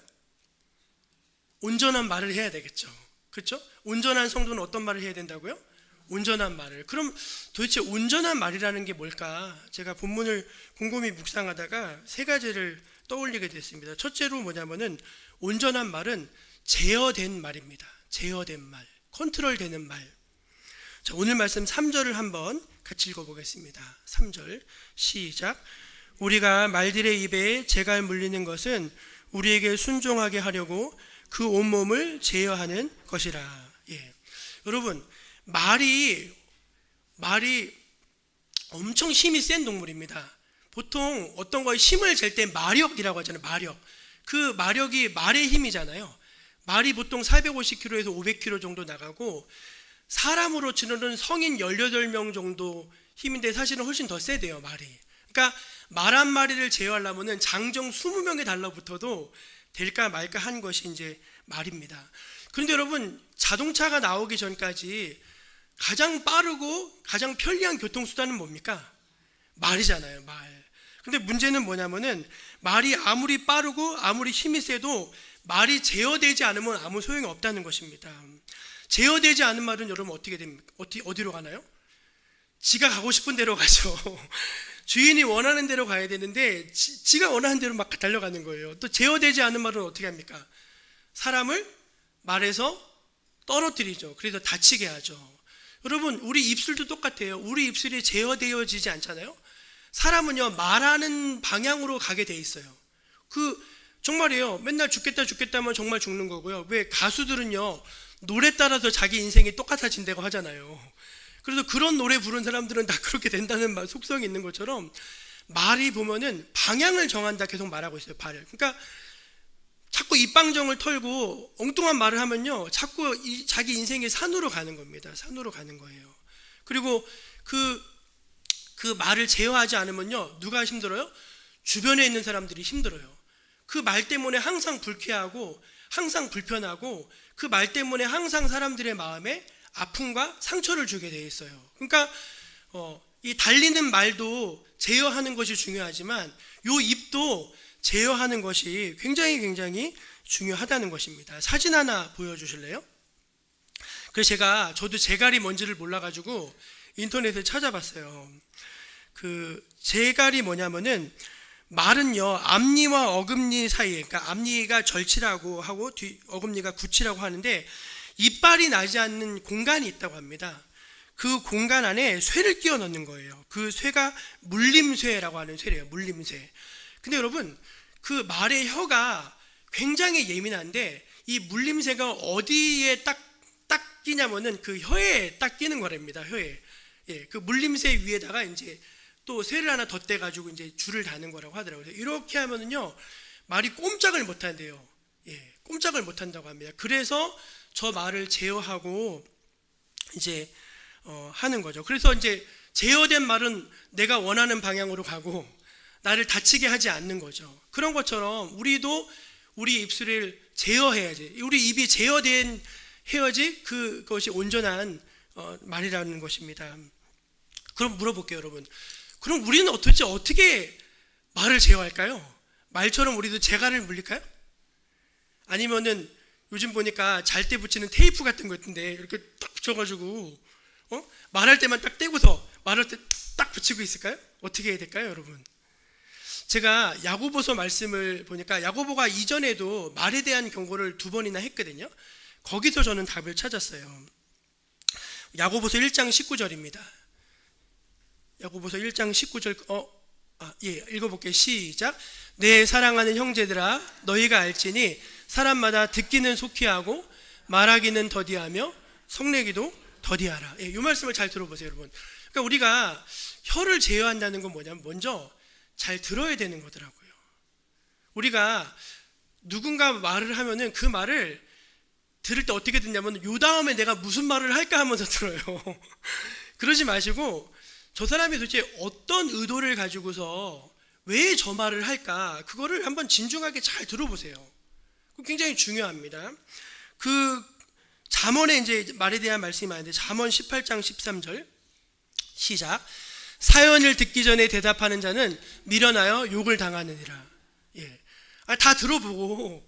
온전한 말을 해야 되겠죠. 그렇죠? 온전한 성도는 어떤 말을 해야 된다고요? 온전한 말을. 그럼 도대체 온전한 말이라는 게 뭘까? 제가 본문을 곰곰이 묵상하다가 세 가지를 떠올리게 됐습니다. 첫째로 뭐냐면은 온전한 말은 제어된 말입니다. 제어된 말, 컨트롤되는 말. 자, 오늘 말씀 3절을 한번 같이 읽어보겠습니다. 3절 시작. 우리가 말들의 입에 재갈 물리는 것은 우리에게 순종하게 하려고 그 온몸을 제어하는 것이라. 예. 여러분 말이 엄청 힘이 센 동물입니다. 보통 어떤 거에 힘을 잴 때 마력이라고 하잖아요. 마력. 그 마력이 말의 힘이잖아요. 말이 보통 450km에서 500km 정도 나가고 사람으로 치는 성인 18명 정도 힘인데 사실은 훨씬 더 세대요. 말이. 그러니까 말 한 마리를 제어하려면은 장정 20명에 달라붙어도 될까 말까 한 것이 이제 말입니다. 그런데 여러분, 자동차가 나오기 전까지 가장 빠르고 가장 편리한 교통수단은 뭡니까? 말이잖아요, 말. 근데 문제는 뭐냐면은 말이 아무리 빠르고 아무리 힘이 세도 말이 제어되지 않으면 아무 소용이 없다는 것입니다. 제어되지 않은 말은 여러분 어떻게 됩니까? 어디로 가나요? 지가 가고 싶은 대로 가죠. 주인이 원하는 대로 가야 되는데 지가 원하는 대로 막 달려가는 거예요. 또 제어되지 않은 말은 어떻게 합니까? 사람을 말에서 떨어뜨리죠. 그래서 다치게 하죠. 여러분, 우리 입술도 똑같아요. 우리 입술이 제어되어지지 않잖아요. 사람은요, 말하는 방향으로 가게 돼 있어요. 정말이에요. 맨날 죽겠다 하면 정말 죽는 거고요. 왜 가수들은요, 노래 따라서 자기 인생이 똑같아진다고 하잖아요. 그래서 그런 노래 부른 사람들은 다 그렇게 된다는 속성이 있는 것처럼 말이 보면은 방향을 정한다 계속 말하고 있어요. 발을. 그러니까 자꾸 입방정을 털고 엉뚱한 말을 하면요, 자꾸 자기 인생이 산으로 가는 겁니다. 산으로 가는 거예요. 그리고 그 말을 제어하지 않으면요, 누가 힘들어요? 주변에 있는 사람들이 힘들어요. 그 말 때문에 항상 불쾌하고 항상 불편하고 그 말 때문에 항상 사람들의 마음에 아픔과 상처를 주게 돼 있어요. 그러니까 이 달리는 말도 제어하는 것이 중요하지만 요 입도 제어하는 것이 굉장히 중요하다는 것입니다. 사진 하나 보여주실래요? 그래서 저도 제갈이 뭔지를 몰라가지고 인터넷에 찾아봤어요. 제갈이 뭐냐면은 말은요, 앞니와 어금니 사이에, 그러니까 앞니가 절치라고 하고 어금니가 굳히라고 하는데 이빨이 나지 않는 공간이 있다고 합니다. 그 공간 안에 쇠를 끼워 넣는 거예요. 그 쇠가 물림쇠라고 하는 쇠래요. 물림쇠. 근데 여러분, 그 말의 혀가 굉장히 예민한데 이 물림쇠가 어디에 딱 끼냐면은 그 혀에 딱 끼는 거랍니다. 혀에. 예, 그 물림쇠 위에다가 이제 또 쇠를 하나 덧대 가지고 이제 줄을 다는 거라고 하더라고요. 이렇게 하면은요, 말이 꼼짝을 못 한대요. 예, 꼼짝을 못 한다고 합니다. 그래서 저 말을 제어하고 이제 하는 거죠. 그래서 이제 제어된 말은 내가 원하는 방향으로 가고 나를 다치게 하지 않는 거죠. 그런 것처럼 우리도 우리 입술을 제어해야지. 우리 입이 제어된 해야지 그것이 온전한 말이라는 것입니다. 그럼 물어볼게요, 여러분. 그럼 우리는 도대체 어떻게 말을 제어할까요? 말처럼 우리도 재갈을 물릴까요? 아니면은 요즘 보니까 잘 때 붙이는 테이프 같은 거 있던데 이렇게 딱 붙여가지고 말할 때만 딱 떼고서 말할 때 딱 붙이고 있을까요? 어떻게 해야 될까요, 여러분? 제가 야고보서 말씀을 보니까 야고보가 이전에도 말에 대한 경고를 2번이나 했거든요. 거기서 저는 답을 찾았어요. 야고보서 1장 19절입니다. 야고보서 1장 19절 읽어볼게요. 시작. 내 사랑하는 형제들아, 너희가 알지니 사람마다 듣기는 속히 하고 말하기는 더디하며 성내기도 더디하라. 이 말씀을 잘 들어보세요, 여러분. 그러니까 우리가 혀를 제어한다는 건 뭐냐면 먼저 잘 들어야 되는 거더라고요. 우리가 누군가 말을 하면은 그 말을 들을 때 어떻게 듣냐면 요 다음에 내가 무슨 말을 할까 하면서 들어요. 그러지 마시고 저 사람이 도대체 어떤 의도를 가지고서 왜 저 말을 할까, 그거를 한번 진중하게 잘 들어보세요. 굉장히 중요합니다. 잠언에 이제 말에 대한 말씀이 많은데 잠언 18장 13절 시작. 사연을 듣기 전에 대답하는 자는 미련하여 욕을 당하느니라. 예. 다 들어보고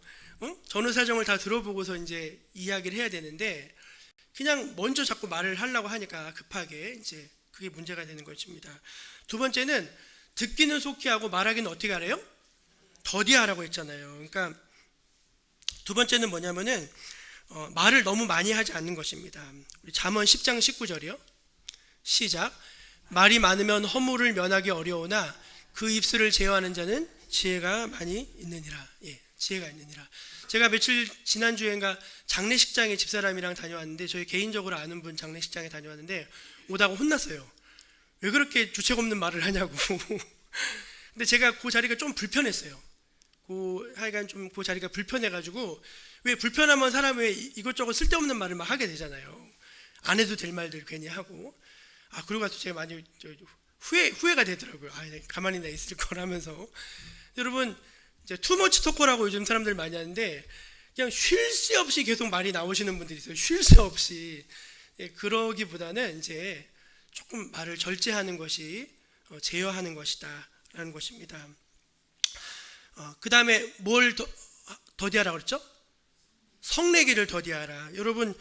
전후사정을 다 들어보고서 이제 이야기를 해야 되는데 그냥 먼저 자꾸 말을 하려고 하니까 급하게 이제 그게 문제가 되는 것입니다. 두 번째는 듣기는 속히 하고 말하기는 어떻게 하래요? 더디하라고 했잖아요. 그러니까 두 번째는 뭐냐면은 말을 너무 많이 하지 않는 것입니다. 우리 잠언 10장 19절이요. 시작. 말이 많으면 허물을 면하기 어려우나 그 입술을 제어하는 자는 지혜가 많이 있느니라. 예, 지혜가 있느니라. 제가 지난주에인가 장례식장에 집사람이랑 다녀왔는데 저희 개인적으로 아는 분 장례식장에 다녀왔는데 오다가 혼났어요. 왜 그렇게 주책 없는 말을 하냐고. 근데 제가 그 자리가 좀 불편했어요. 하여간 좀 그 자리가 불편해가지고, 왜 불편하면 사람이 이것저것 쓸데없는 말을 막 하게 되잖아요. 안 해도 될 말들 괜히 하고. 그러고 가서 제가 많이 후회가 되더라고요. 가만히 나 있을 거라면서. 여러분, 이제 투머치 토커라고 요즘 사람들 많이 하는데 그냥 쉴 새 없이 계속 말이 나오시는 분들이 있어요. 쉴 새 없이. 그러기보다는 이제 조금 말을 절제하는 것이 제어하는 것이다라는 것입니다. 그 다음에 뭘 더디하라 그랬죠? 성내기를 더디하라. 여러분,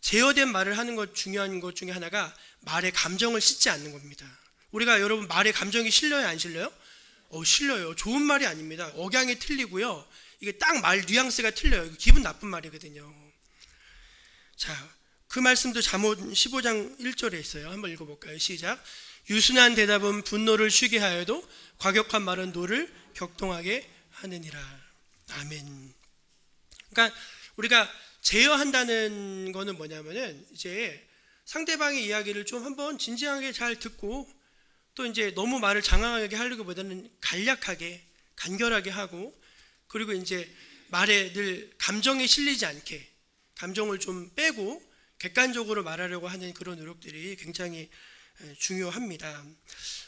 제어된 말을 하는 것 중요한 것 중에 하나가 말에 감정을 싣지 않는 겁니다. 우리가 여러분 말에 감정이 실려요, 안 실려요? 실려요. 좋은 말이 아닙니다. 억양이 틀리고요. 이게 딱 말 뉘앙스가 틀려요. 이거 기분 나쁜 말이거든요. 자, 그 말씀도 잠언 15장 1절에 있어요. 한번 읽어볼까요? 시작. 유순한 대답은 분노를 쉬게 하여도 과격한 말은 노를 격동하게 하느니라. 아멘. 그러니까 우리가 제어한다는 거는 뭐냐면은 이제 상대방의 이야기를 좀 한번 진지하게 잘 듣고 또 이제 너무 말을 장황하게 하려기보다는 간략하게 간결하게 하고 그리고 이제 말에 늘 감정에 실리지 않게 감정을 좀 빼고 객관적으로 말하려고 하는 그런 노력들이 굉장히 중요합니다.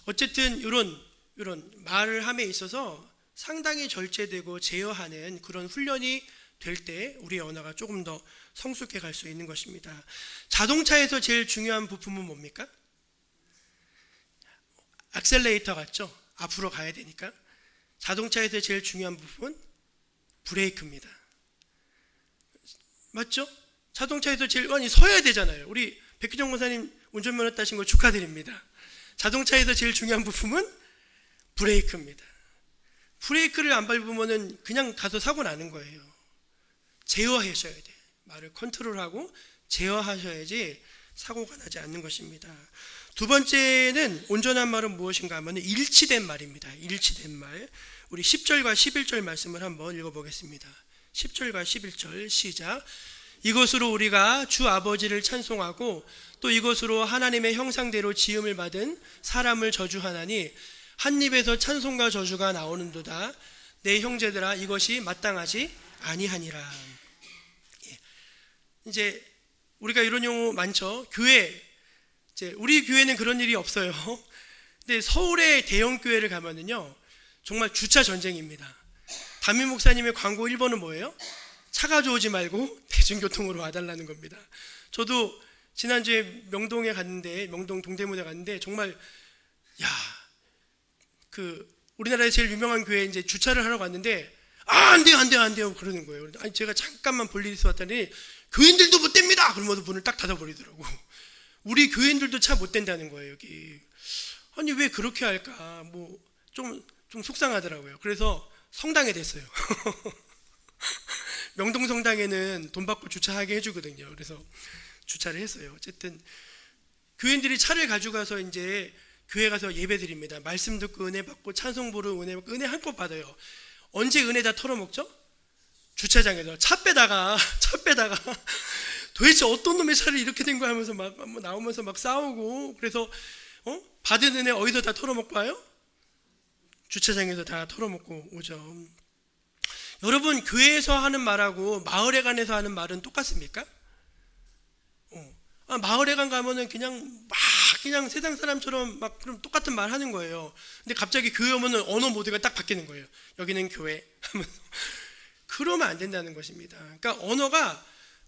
어쨌든 이런 말을 함에 있어서 상당히 절제되고 제어하는 그런 훈련이 될 때 우리의 언어가 조금 더 성숙해 갈 수 있는 것입니다. 자동차에서 제일 중요한 부품은 뭡니까? 액셀레이터 같죠? 앞으로 가야 되니까. 자동차에서 제일 중요한 부분은 브레이크입니다. 맞죠? 자동차에서 제일 서야 되잖아요. 우리 백희정 권사님 운전면허 따신 거 축하드립니다. 자동차에서 제일 중요한 부품은 브레이크입니다. 브레이크를 안 밟으면 그냥 가서 사고 나는 거예요. 제어하셔야 돼. 말을 컨트롤하고 제어하셔야지 사고가 나지 않는 것입니다. 두 번째는 온전한 말은 무엇인가 하면 일치된 말입니다. 일치된 말. 우리 10절과 11절 말씀을 한번 읽어보겠습니다. 10절과 11절 시작. 이것으로 우리가 주 아버지를 찬송하고 또 이것으로 하나님의 형상대로 지음을 받은 사람을 저주하나니 한 입에서 찬송과 저주가 나오는도다. 내 형제들아 이것이 마땅하지 아니하니라. 이제 우리가 이런 용어 많죠. 교회, 이제 우리 교회는 그런 일이 없어요. 근데 서울의 대형 교회를 가면은요 정말 주차 전쟁입니다. 담임 목사님의 광고 1번은 뭐예요? 차 가져오지 말고 대중교통으로 와달라는 겁니다. 저도 지난주에 명동에 갔는데, 명동 동대문에 갔는데 정말 우리나라에 제일 유명한 교회에 이제 주차를 하러 갔는데 안 돼요 그러는 거예요. 아니 제가 잠깐만 볼 일이 있어 왔더니 교인들도 못 댑니다. 그러면서 문을 딱 닫아버리더라고. 우리 교인들도 차 못 댄다는 거예요 여기. 아니 왜 그렇게 할까? 좀 속상하더라고요. 그래서 성당에 됐어요. 명동 성당에는 돈 받고 주차하게 해주거든요. 그래서 주차를 했어요. 어쨌든 교인들이 차를 가져가서 이제 교회 가서 예배 드립니다. 말씀 듣고 은혜 받고 찬송 부르고 은혜 받고 은혜 한껏 받아요. 언제 은혜 다 털어먹죠? 주차장에서 차 빼다가 도대체 어떤 놈의 차를 이렇게 된 거야 하면서 막 나오면서 막 싸우고. 그래서 받은 은혜 어디서 다 털어먹고 와요? 주차장에서 다 털어먹고 오죠. 여러분 교회에서 하는 말하고 마을에 관해서 하는 말은 똑같습니까? 마을에 가면은 그냥 세상 사람처럼 막 그럼 똑같은 말 하는 거예요. 근데 갑자기 교회 오면은 언어 모드가 딱 바뀌는 거예요. 여기는 교회 하면서. 그러면 안 된다는 것입니다. 그러니까 언어가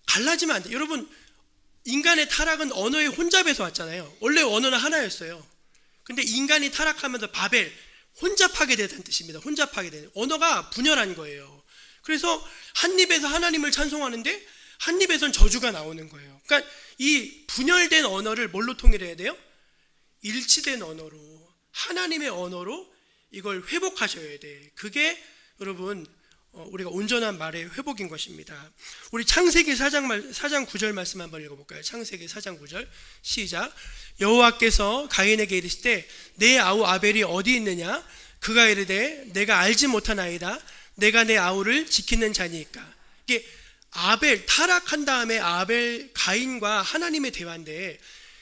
갈라지면 안 돼요. 여러분 인간의 타락은 언어의 혼잡에서 왔잖아요. 원래 언어는 하나였어요. 근데 인간이 타락하면서 바벨 혼잡하게 되다는 뜻입니다. 혼잡하게 되는 언어가 분열한 거예요. 그래서 한 입에서 하나님을 찬송하는데 한 입에선 저주가 나오는 거예요. 그러니까 이 분열된 언어를 뭘로 통일해야 돼요? 일치된 언어로, 하나님의 언어로 이걸 회복하셔야 돼. 그게 여러분 우리가 온전한 말의 회복인 것입니다. 우리 창세기 4장 9절 말씀 한번 읽어볼까요? 창세기 4장 9절 시작. 여호와께서 가인에게 이르시되 내 아우 아벨이 어디 있느냐? 그가 이르되 내가 알지 못하나이다. 내가 내 아우를 지키는 자니까. 이게 아벨 타락한 다음에 아벨 가인과 하나님의 대화인데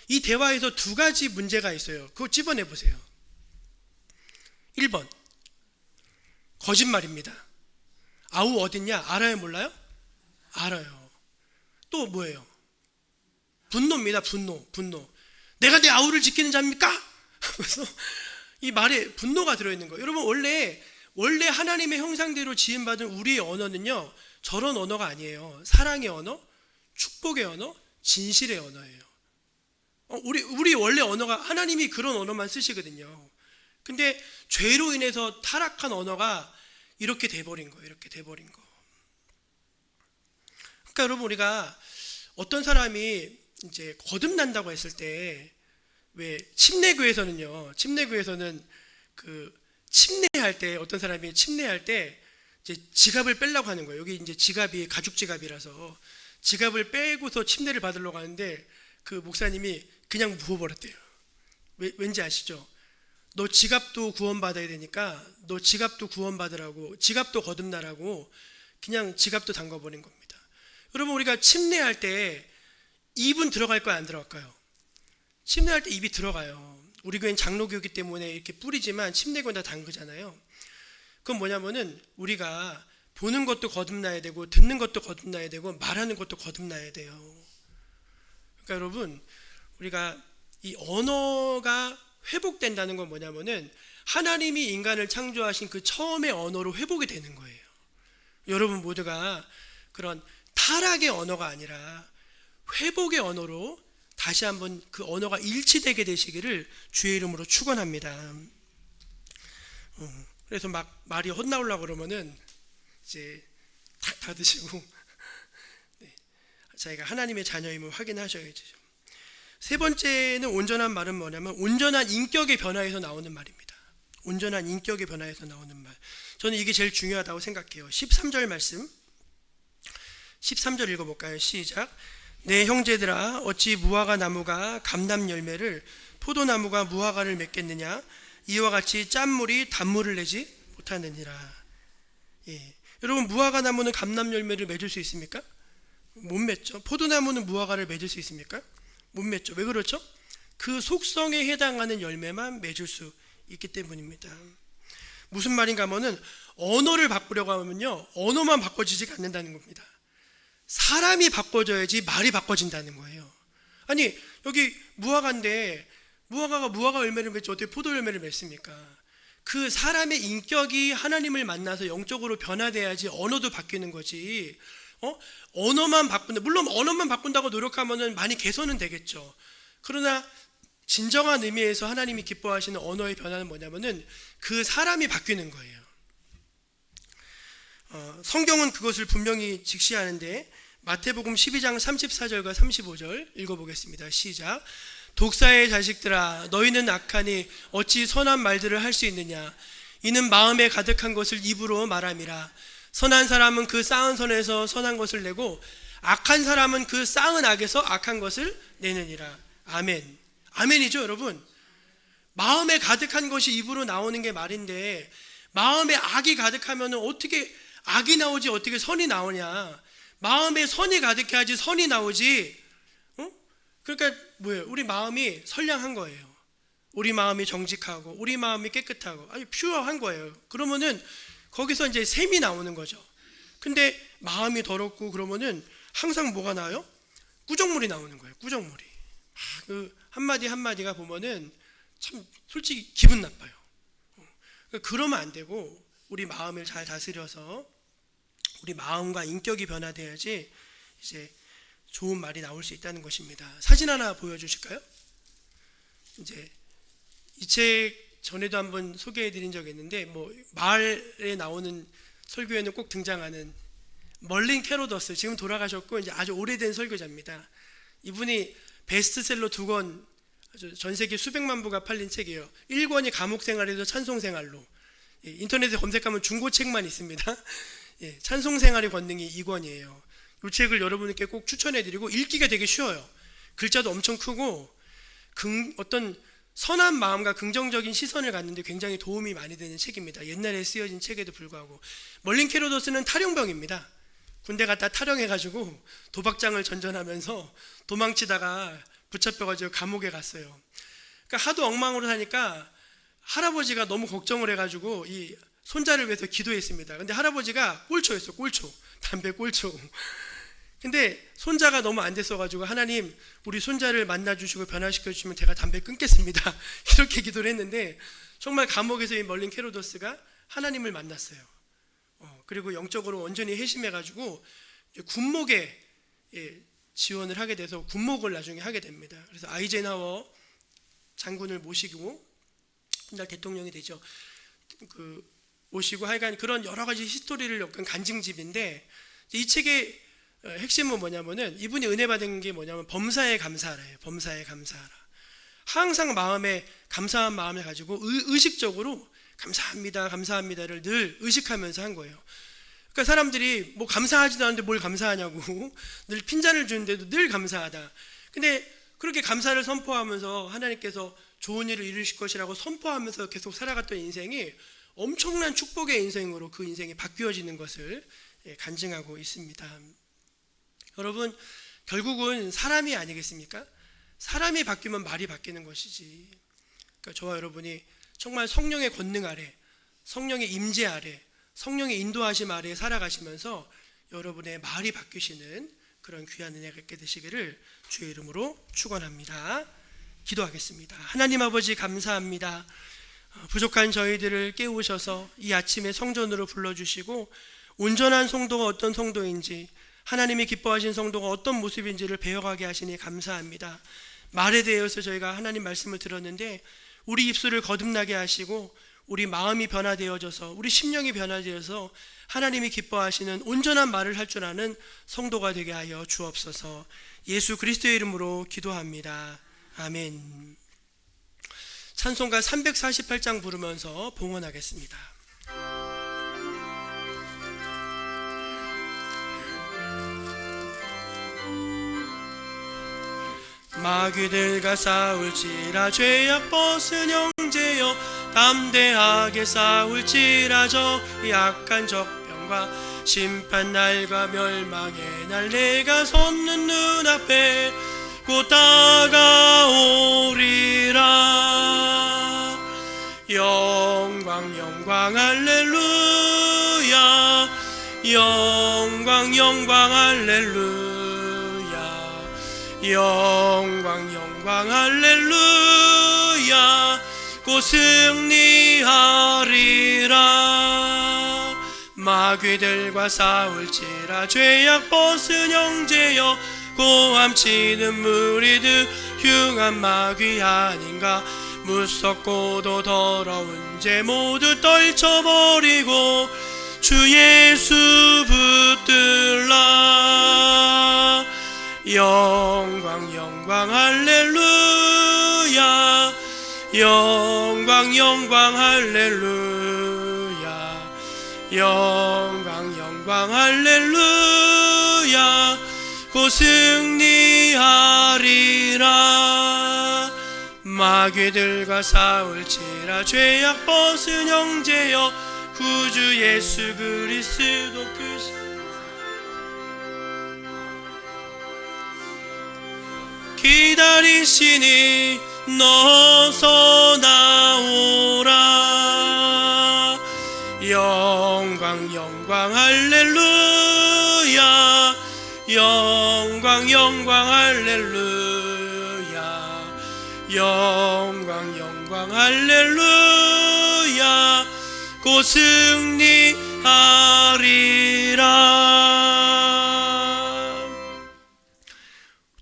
이 대화에서 두 가지 문제가 있어요. 그거 집어내 보세요. 1번 거짓말입니다. 아우 어딨냐? 알아요 몰라요? 알아요. 또 뭐예요? 분노입니다. 분노. 내가 내 아우를 지키는 자입니까? 그래서 이 말에 분노가 들어있는 거예요. 여러분, 원래 하나님의 형상대로 지음받은 우리의 언어는요, 저런 언어가 아니에요. 사랑의 언어, 축복의 언어, 진실의 언어예요. 우리 원래 언어가, 하나님이 그런 언어만 쓰시거든요. 근데 죄로 인해서 타락한 언어가 이렇게 돼버린 거예요. 이렇게 돼버린 거. 그러니까 여러분, 우리가 어떤 사람이 이제 거듭난다고 했을 때, 왜 침례교에서는 그 침례할 때, 어떤 사람이 침례할 때 이제 지갑을 빼려고 하는 거예요. 여기 이제 지갑이 가죽 지갑이라서 지갑을 빼고서 침례를 받으려고 하는데, 그 목사님이 그냥 부어버렸대요. 왠지 아시죠? 너 지갑도 구원받아야 되니까 너 지갑도 구원받으라고, 지갑도 거듭나라고 그냥 지갑도 담가버린 겁니다. 여러분, 우리가 침례할 때 입은 들어갈까요, 안 들어갈까요? 침례할 때 입이 들어가요. 우리 교회는 장로교이기 때문에 이렇게 뿌리지만 침례교는 다 담그잖아요. 그건 뭐냐면은 우리가 보는 것도 거듭나야 되고, 듣는 것도 거듭나야 되고, 말하는 것도 거듭나야 돼요. 그러니까 여러분, 우리가 이 언어가 회복된다는 건 뭐냐면은 하나님이 인간을 창조하신 그 처음의 언어로 회복이 되는 거예요. 여러분 모두가 그런 타락의 언어가 아니라 회복의 언어로 다시 한번 그 언어가 일치되게 되시기를 주의 이름으로 축원합니다. 그래서 막 말이 헛나오려고 그러면은 이제 탁 닫으시고 자기가 하나님의 자녀임을 확인하셔야죠. 세 번째는 온전한 말은 뭐냐면 온전한 인격의 변화에서 나오는 말입니다. 온전한 인격의 변화에서 나오는 말. 저는 이게 제일 중요하다고 생각해요. 13절 말씀, 13절 읽어볼까요? 시작. 내 형제들아, 어찌 무화과 나무가 감람 열매를, 포도나무가 무화과를 맺겠느냐? 이와 같이 짠물이 단물을 내지 못하느니라. 여러분, 무화과 나무는 감람 열매를 맺을 수 있습니까? 못 맺죠. 포도나무는 무화과를 맺을 수 있습니까? 못 맺죠. 왜 그렇죠? 그 속성에 해당하는 열매만 맺을 수 있기 때문입니다. 무슨 말인가 하면은 언어를 바꾸려고 하면요, 언어만 바꿔지지 않는다는 겁니다. 사람이 바꿔져야지 말이 바꿔진다는 거예요. 아니, 여기 무화과인데 무화과가 무화과 열매를 맺지 어떻게 포도 열매를 맺습니까? 그 사람의 인격이 하나님을 만나서 영적으로 변화돼야지 언어도 바뀌는 거지. 언어만 바꾼다. 물론 언어만 바꾼다고 노력하면은 많이 개선은 되겠죠. 그러나 진정한 의미에서 하나님이 기뻐하시는 언어의 변화는 뭐냐면은 그 사람이 바뀌는 거예요. 성경은 그것을 분명히 직시하는데 마태복음 12장 34절과 35절 읽어보겠습니다. 시작. 독사의 자식들아, 너희는 악하니 어찌 선한 말들을 할 수 있느냐? 이는 마음에 가득한 것을 입으로 말함이라. 선한 사람은 그 쌓은 선에서 선한 것을 내고 악한 사람은 그 쌓은 악에서 악한 것을 내느니라. 아멘. 아멘이죠, 여러분. 마음에 가득한 것이 입으로 나오는 게 말인데, 마음에 악이 가득하면 어떻게 악이 나오지 어떻게 선이 나오냐? 마음에 선이 가득해야지 선이 나오지. 그러니까 뭐예요? 우리 마음이 선량한 거예요. 우리 마음이 정직하고 우리 마음이 깨끗하고 아주 퓨어한 거예요. 그러면은 거기서 이제 샘이 나오는 거죠. 근데 마음이 더럽고 그러면은 항상 뭐가 나와요? 꾸정물이 나오는 거예요. 꾸정물이. 그 한마디 한마디가 보면은 참 솔직히 기분 나빠요. 그러면 안 되고 우리 마음을 잘 다스려서 우리 마음과 인격이 변화돼야지 이제 좋은 말이 나올 수 있다는 것입니다. 사진 하나 보여주실까요? 이제 이 책 전에도 한번 소개해드린 적이 있는데, 뭐 말에 나오는 설교에는 꼭 등장하는 멀린 캐로더스, 지금 돌아가셨고 이제 아주 오래된 설교자입니다. 이분이 베스트셀러 2권, 전 세계 수백만 부가 팔린 책이에요. 1권이 감옥생활에서 찬송생활로. 인터넷에 검색하면 중고책만 있습니다. 찬송생활의 권능이 2권이에요. 이 책을 여러분께 꼭 추천해드리고 읽기가 되게 쉬워요. 글자도 엄청 크고 어떤 선한 마음과 긍정적인 시선을 갖는데 굉장히 도움이 많이 되는 책입니다. 옛날에 쓰여진 책에도 불구하고. 멀린 캐로더스는 탈영병입니다. 군대 갔다 탈영해가지고 도박장을 전전하면서 도망치다가 붙잡혀가지고 감옥에 갔어요. 그러니까 하도 엉망으로 사니까 할아버지가 너무 걱정을 해가지고 이 손자를 위해서 기도했습니다. 근데 할아버지가 꼴초였어요. 꼴초. 담배 꼴초. 근데 손자가 너무 안 됐어가지고 하나님 우리 손자를 만나주시고 변화시켜주시면 제가 담배 끊겠습니다. 이렇게 기도를 했는데 정말 감옥에서 이 멀린 케로도스가 하나님을 만났어요. 그리고 영적으로 온전히 회심해가지고 군목에 지원을 하게 돼서 군목을 나중에 하게 됩니다. 그래서 아이젠하워 장군을 모시고 훗날 대통령이 되죠. 모시고 하여간 그런 여러 가지 히스토리를 엮은 간증집인데 이 책의 핵심은 뭐냐면은 이분이 은혜 받은 게 뭐냐면 범사에 감사하라예요. 범사에 감사하라. 항상 마음에 감사한 마음을 가지고 의식적으로 감사합니다, 감사합니다를 늘 의식하면서 한 거예요. 그러니까 사람들이 뭐 감사하지도 않는데 뭘 감사하냐고 늘 핀잔을 주는데도 늘 감사하다. 근데 그렇게 감사를 선포하면서 하나님께서 좋은 일을 이루실 것이라고 선포하면서 계속 살아갔던 인생이 엄청난 축복의 인생으로 그 인생이 바뀌어지는 것을 간증하고 있습니다. 여러분, 결국은 사람이 아니겠습니까? 사람이 바뀌면 말이 바뀌는 것이지. 그러니까 저와 여러분이 정말 성령의 권능 아래, 성령의 임재 아래, 성령의 인도하심 아래 살아가시면서 여러분의 말이 바뀌시는 그런 귀한 은혜가 있게 되시기를 주의 이름으로 축원합니다. 기도하겠습니다. 하나님 아버지 감사합니다. 부족한 저희들을 깨우셔서 이 아침에 성전으로 불러주시고 온전한 성도가 어떤 성도인지, 하나님이 기뻐하신 성도가 어떤 모습인지를 배워가게 하시니 감사합니다. 말에 대해서 저희가 하나님 말씀을 들었는데 우리 입술을 거듭나게 하시고 우리 마음이 변화되어져서 우리 심령이 변화되어서 하나님이 기뻐하시는 온전한 말을 할 줄 아는 성도가 되게 하여 주옵소서. 예수 그리스도의 이름으로 기도합니다. 아멘. 찬송가 348장 부르면서 봉헌하겠습니다. 마귀들과 싸울지라 죄악 벗은 형제여 담대하게 싸울지라 저 약한 적병과 심판날과 멸망의 날 내가 섰는 눈앞에 곧 다가오리라. 영광 영광 할렐루야, 영광 영광 할렐루야, 영광 영광 할렐루야, 곧 승리하리라. 마귀들과 싸울지라 죄악 벗은 형제여 고함치는 무리들 흉한 마귀 아닌가. 무섭고도 더러운 죄 모두 떨쳐버리고 주 예수 붙들라. 영광 영광 할렐루야, 영광 영광 할렐루야, 영광 영광 할렐루야, 곧 승리하리라. 마귀들과 싸울지라 죄악 벗은 형제여 구주 예수 그리스도 기다리시니 너서 나오라. 영광 영광 할렐루야, 영광 영광 할렐루야, 영광 영광 할렐루야, 곧 승리하리라.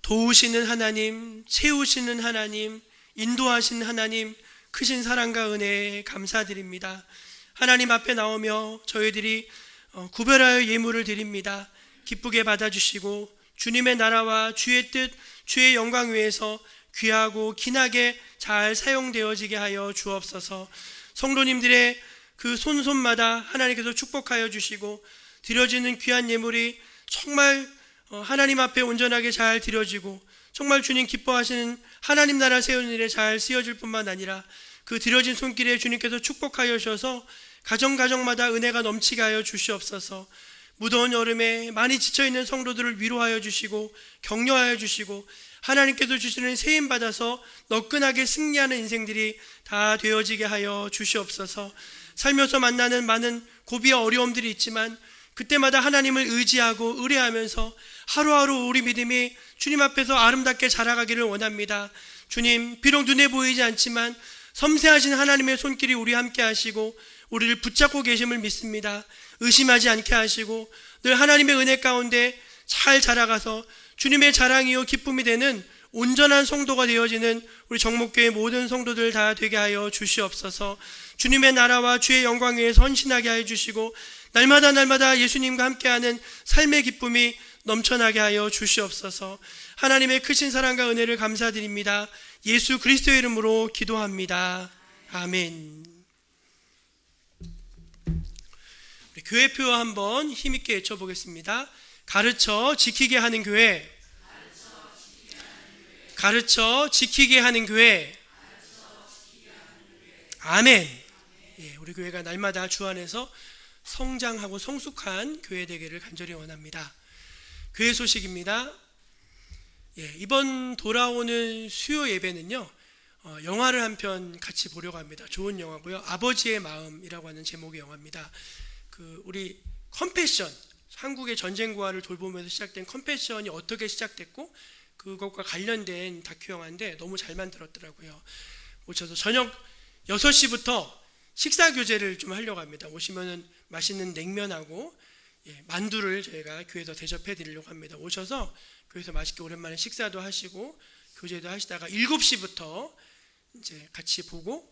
도우시는 하나님, 채우시는 하나님, 인도하시는 하나님, 크신 사랑과 은혜에 감사드립니다. 하나님 앞에 나오며 저희들이 구별하여 예물을 드립니다. 기쁘게 받아주시고 주님의 나라와 주의 뜻, 주의 영광 위에서 귀하고 기나게 잘 사용되어지게 하여 주옵소서. 성도님들의 그 손손마다 하나님께서 축복하여 주시고 드려지는 귀한 예물이 정말 하나님 앞에 온전하게 잘 드려지고 정말 주님 기뻐하시는 하나님 나라 세우는 일에 잘 쓰여질 뿐만 아니라 그 드려진 손길에 주님께서 축복하여 주셔서 가정마다 은혜가 넘치게 하여 주시옵소서. 무더운 여름에 많이 지쳐있는 성도들을 위로하여 주시고 격려하여 주시고 하나님께서 주시는 세임 받아서 너끈하게 승리하는 인생들이 다 되어지게 하여 주시옵소서. 살면서 만나는 많은 고비와 어려움들이 있지만 그때마다 하나님을 의지하고 의뢰하면서 하루하루 우리 믿음이 주님 앞에서 아름답게 자라가기를 원합니다. 주님, 비록 눈에 보이지 않지만 섬세하신 하나님의 손길이 우리 함께 하시고 우리를 붙잡고 계심을 믿습니다. 의심하지 않게 하시고 늘 하나님의 은혜 가운데 잘 자라가서 주님의 자랑이요 기쁨이 되는 온전한 성도가 되어지는 우리 정목교회 모든 성도들 다 되게 하여 주시옵소서. 주님의 나라와 주의 영광 위에 선신하게 하여 주시고 날마다 예수님과 함께하는 삶의 기쁨이 넘쳐나게 하여 주시옵소서. 하나님의 크신 사랑과 은혜를 감사드립니다. 예수 그리스도의 이름으로 기도합니다. 아멘. 우리 교회표 한번 힘있게 외쳐보겠습니다. 가르쳐 지키게 하는 교회. 가르쳐 지키게 하는 교회. 아멘. 예, 우리 교회가 날마다 주 안에서 성장하고 성숙한 교회 되기를 간절히 원합니다. 교회 소식입니다. 예, 이번 돌아오는 수요 예배는요, 영화를 한 편 같이 보려고 합니다. 좋은 영화고요. 아버지의 마음이라고 하는 제목의 영화입니다. 우리 컴패션, 한국의 전쟁 고아를 돌보면서 시작된 컴패션이 어떻게 시작됐고 그것과 관련된 다큐 영화인데 너무 잘 만들었더라고요. 오셔서 저녁 6시부터 식사 교제를 좀 하려고 합니다. 오시면은 맛있는 냉면하고 만두를 저희가 교회에서 대접해 드리려고 합니다. 오셔서 교회에서 맛있게 오랜만에 식사도 하시고 교제도 하시다가 7시부터 이제 같이 보고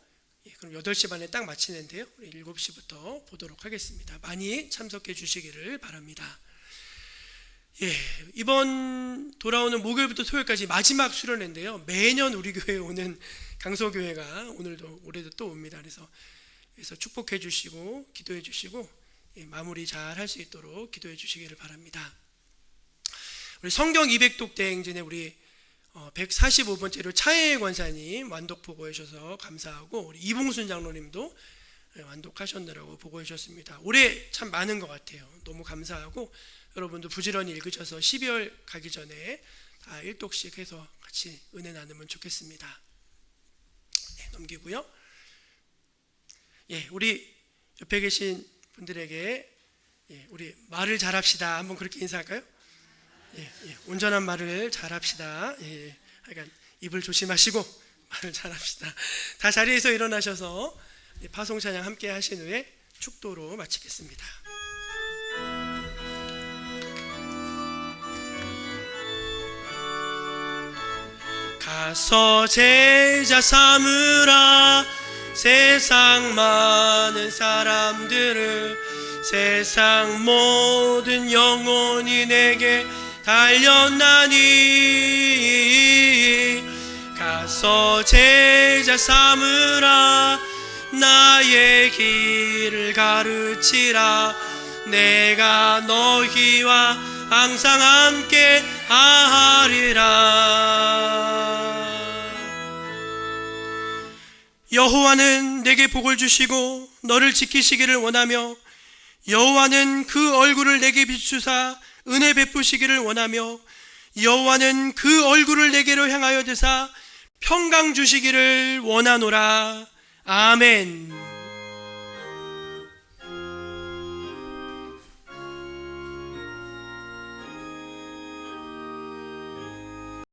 그럼 8시 반에 딱 마치는데요. 7시부터 보도록 하겠습니다. 많이 참석해 주시기를 바랍니다. 예, 이번 돌아오는 목요일부터 토요일까지 마지막 수련회인데요. 매년 우리 교회에 오는 강서교회가 올해도 또 옵니다. 그래서 축복해 주시고 기도해 주시고 마무리 잘 할 수 있도록 기도해 주시기를 바랍니다. 우리 성경 200독 대행진에 우리 145번째로 차혜혜 권사님 완독 보고해 주셔서 감사하고 우리 이봉순 장로님도 완독하셨느라고 보고해 주셨습니다. 올해 참 많은 것 같아요. 너무 감사하고 여러분도 부지런히 읽으셔서 12월 가기 전에 다 1독씩 해서 같이 은혜 나누면 좋겠습니다. 네, 넘기고요. 예, 우리 옆에 계신 분들에게 우리 말을 잘합시다. 한번 그렇게 인사할까요? 온전한 말을 잘합시다. 그러니까 입을 조심하시고 말을 잘합시다. 다 자리에서 일어나셔서 파송 찬양 함께 하신 후에 축도로 마치겠습니다. 가서 제자 삼으라. 세상 많은 사람들을 세상 모든 영혼이 내게 달렸나니 가서 제자 삼으라. 나의 길을 가르치라. 내가 너희와 항상 함께 하리라. 여호와는 내게 복을 주시고 너를 지키시기를 원하며 여호와는 그 얼굴을 내게 비추사 은혜 베푸시기를 원하며 여호와는 그 얼굴을 내게로 향하여 드사 평강 주시기를 원하노라. 아멘.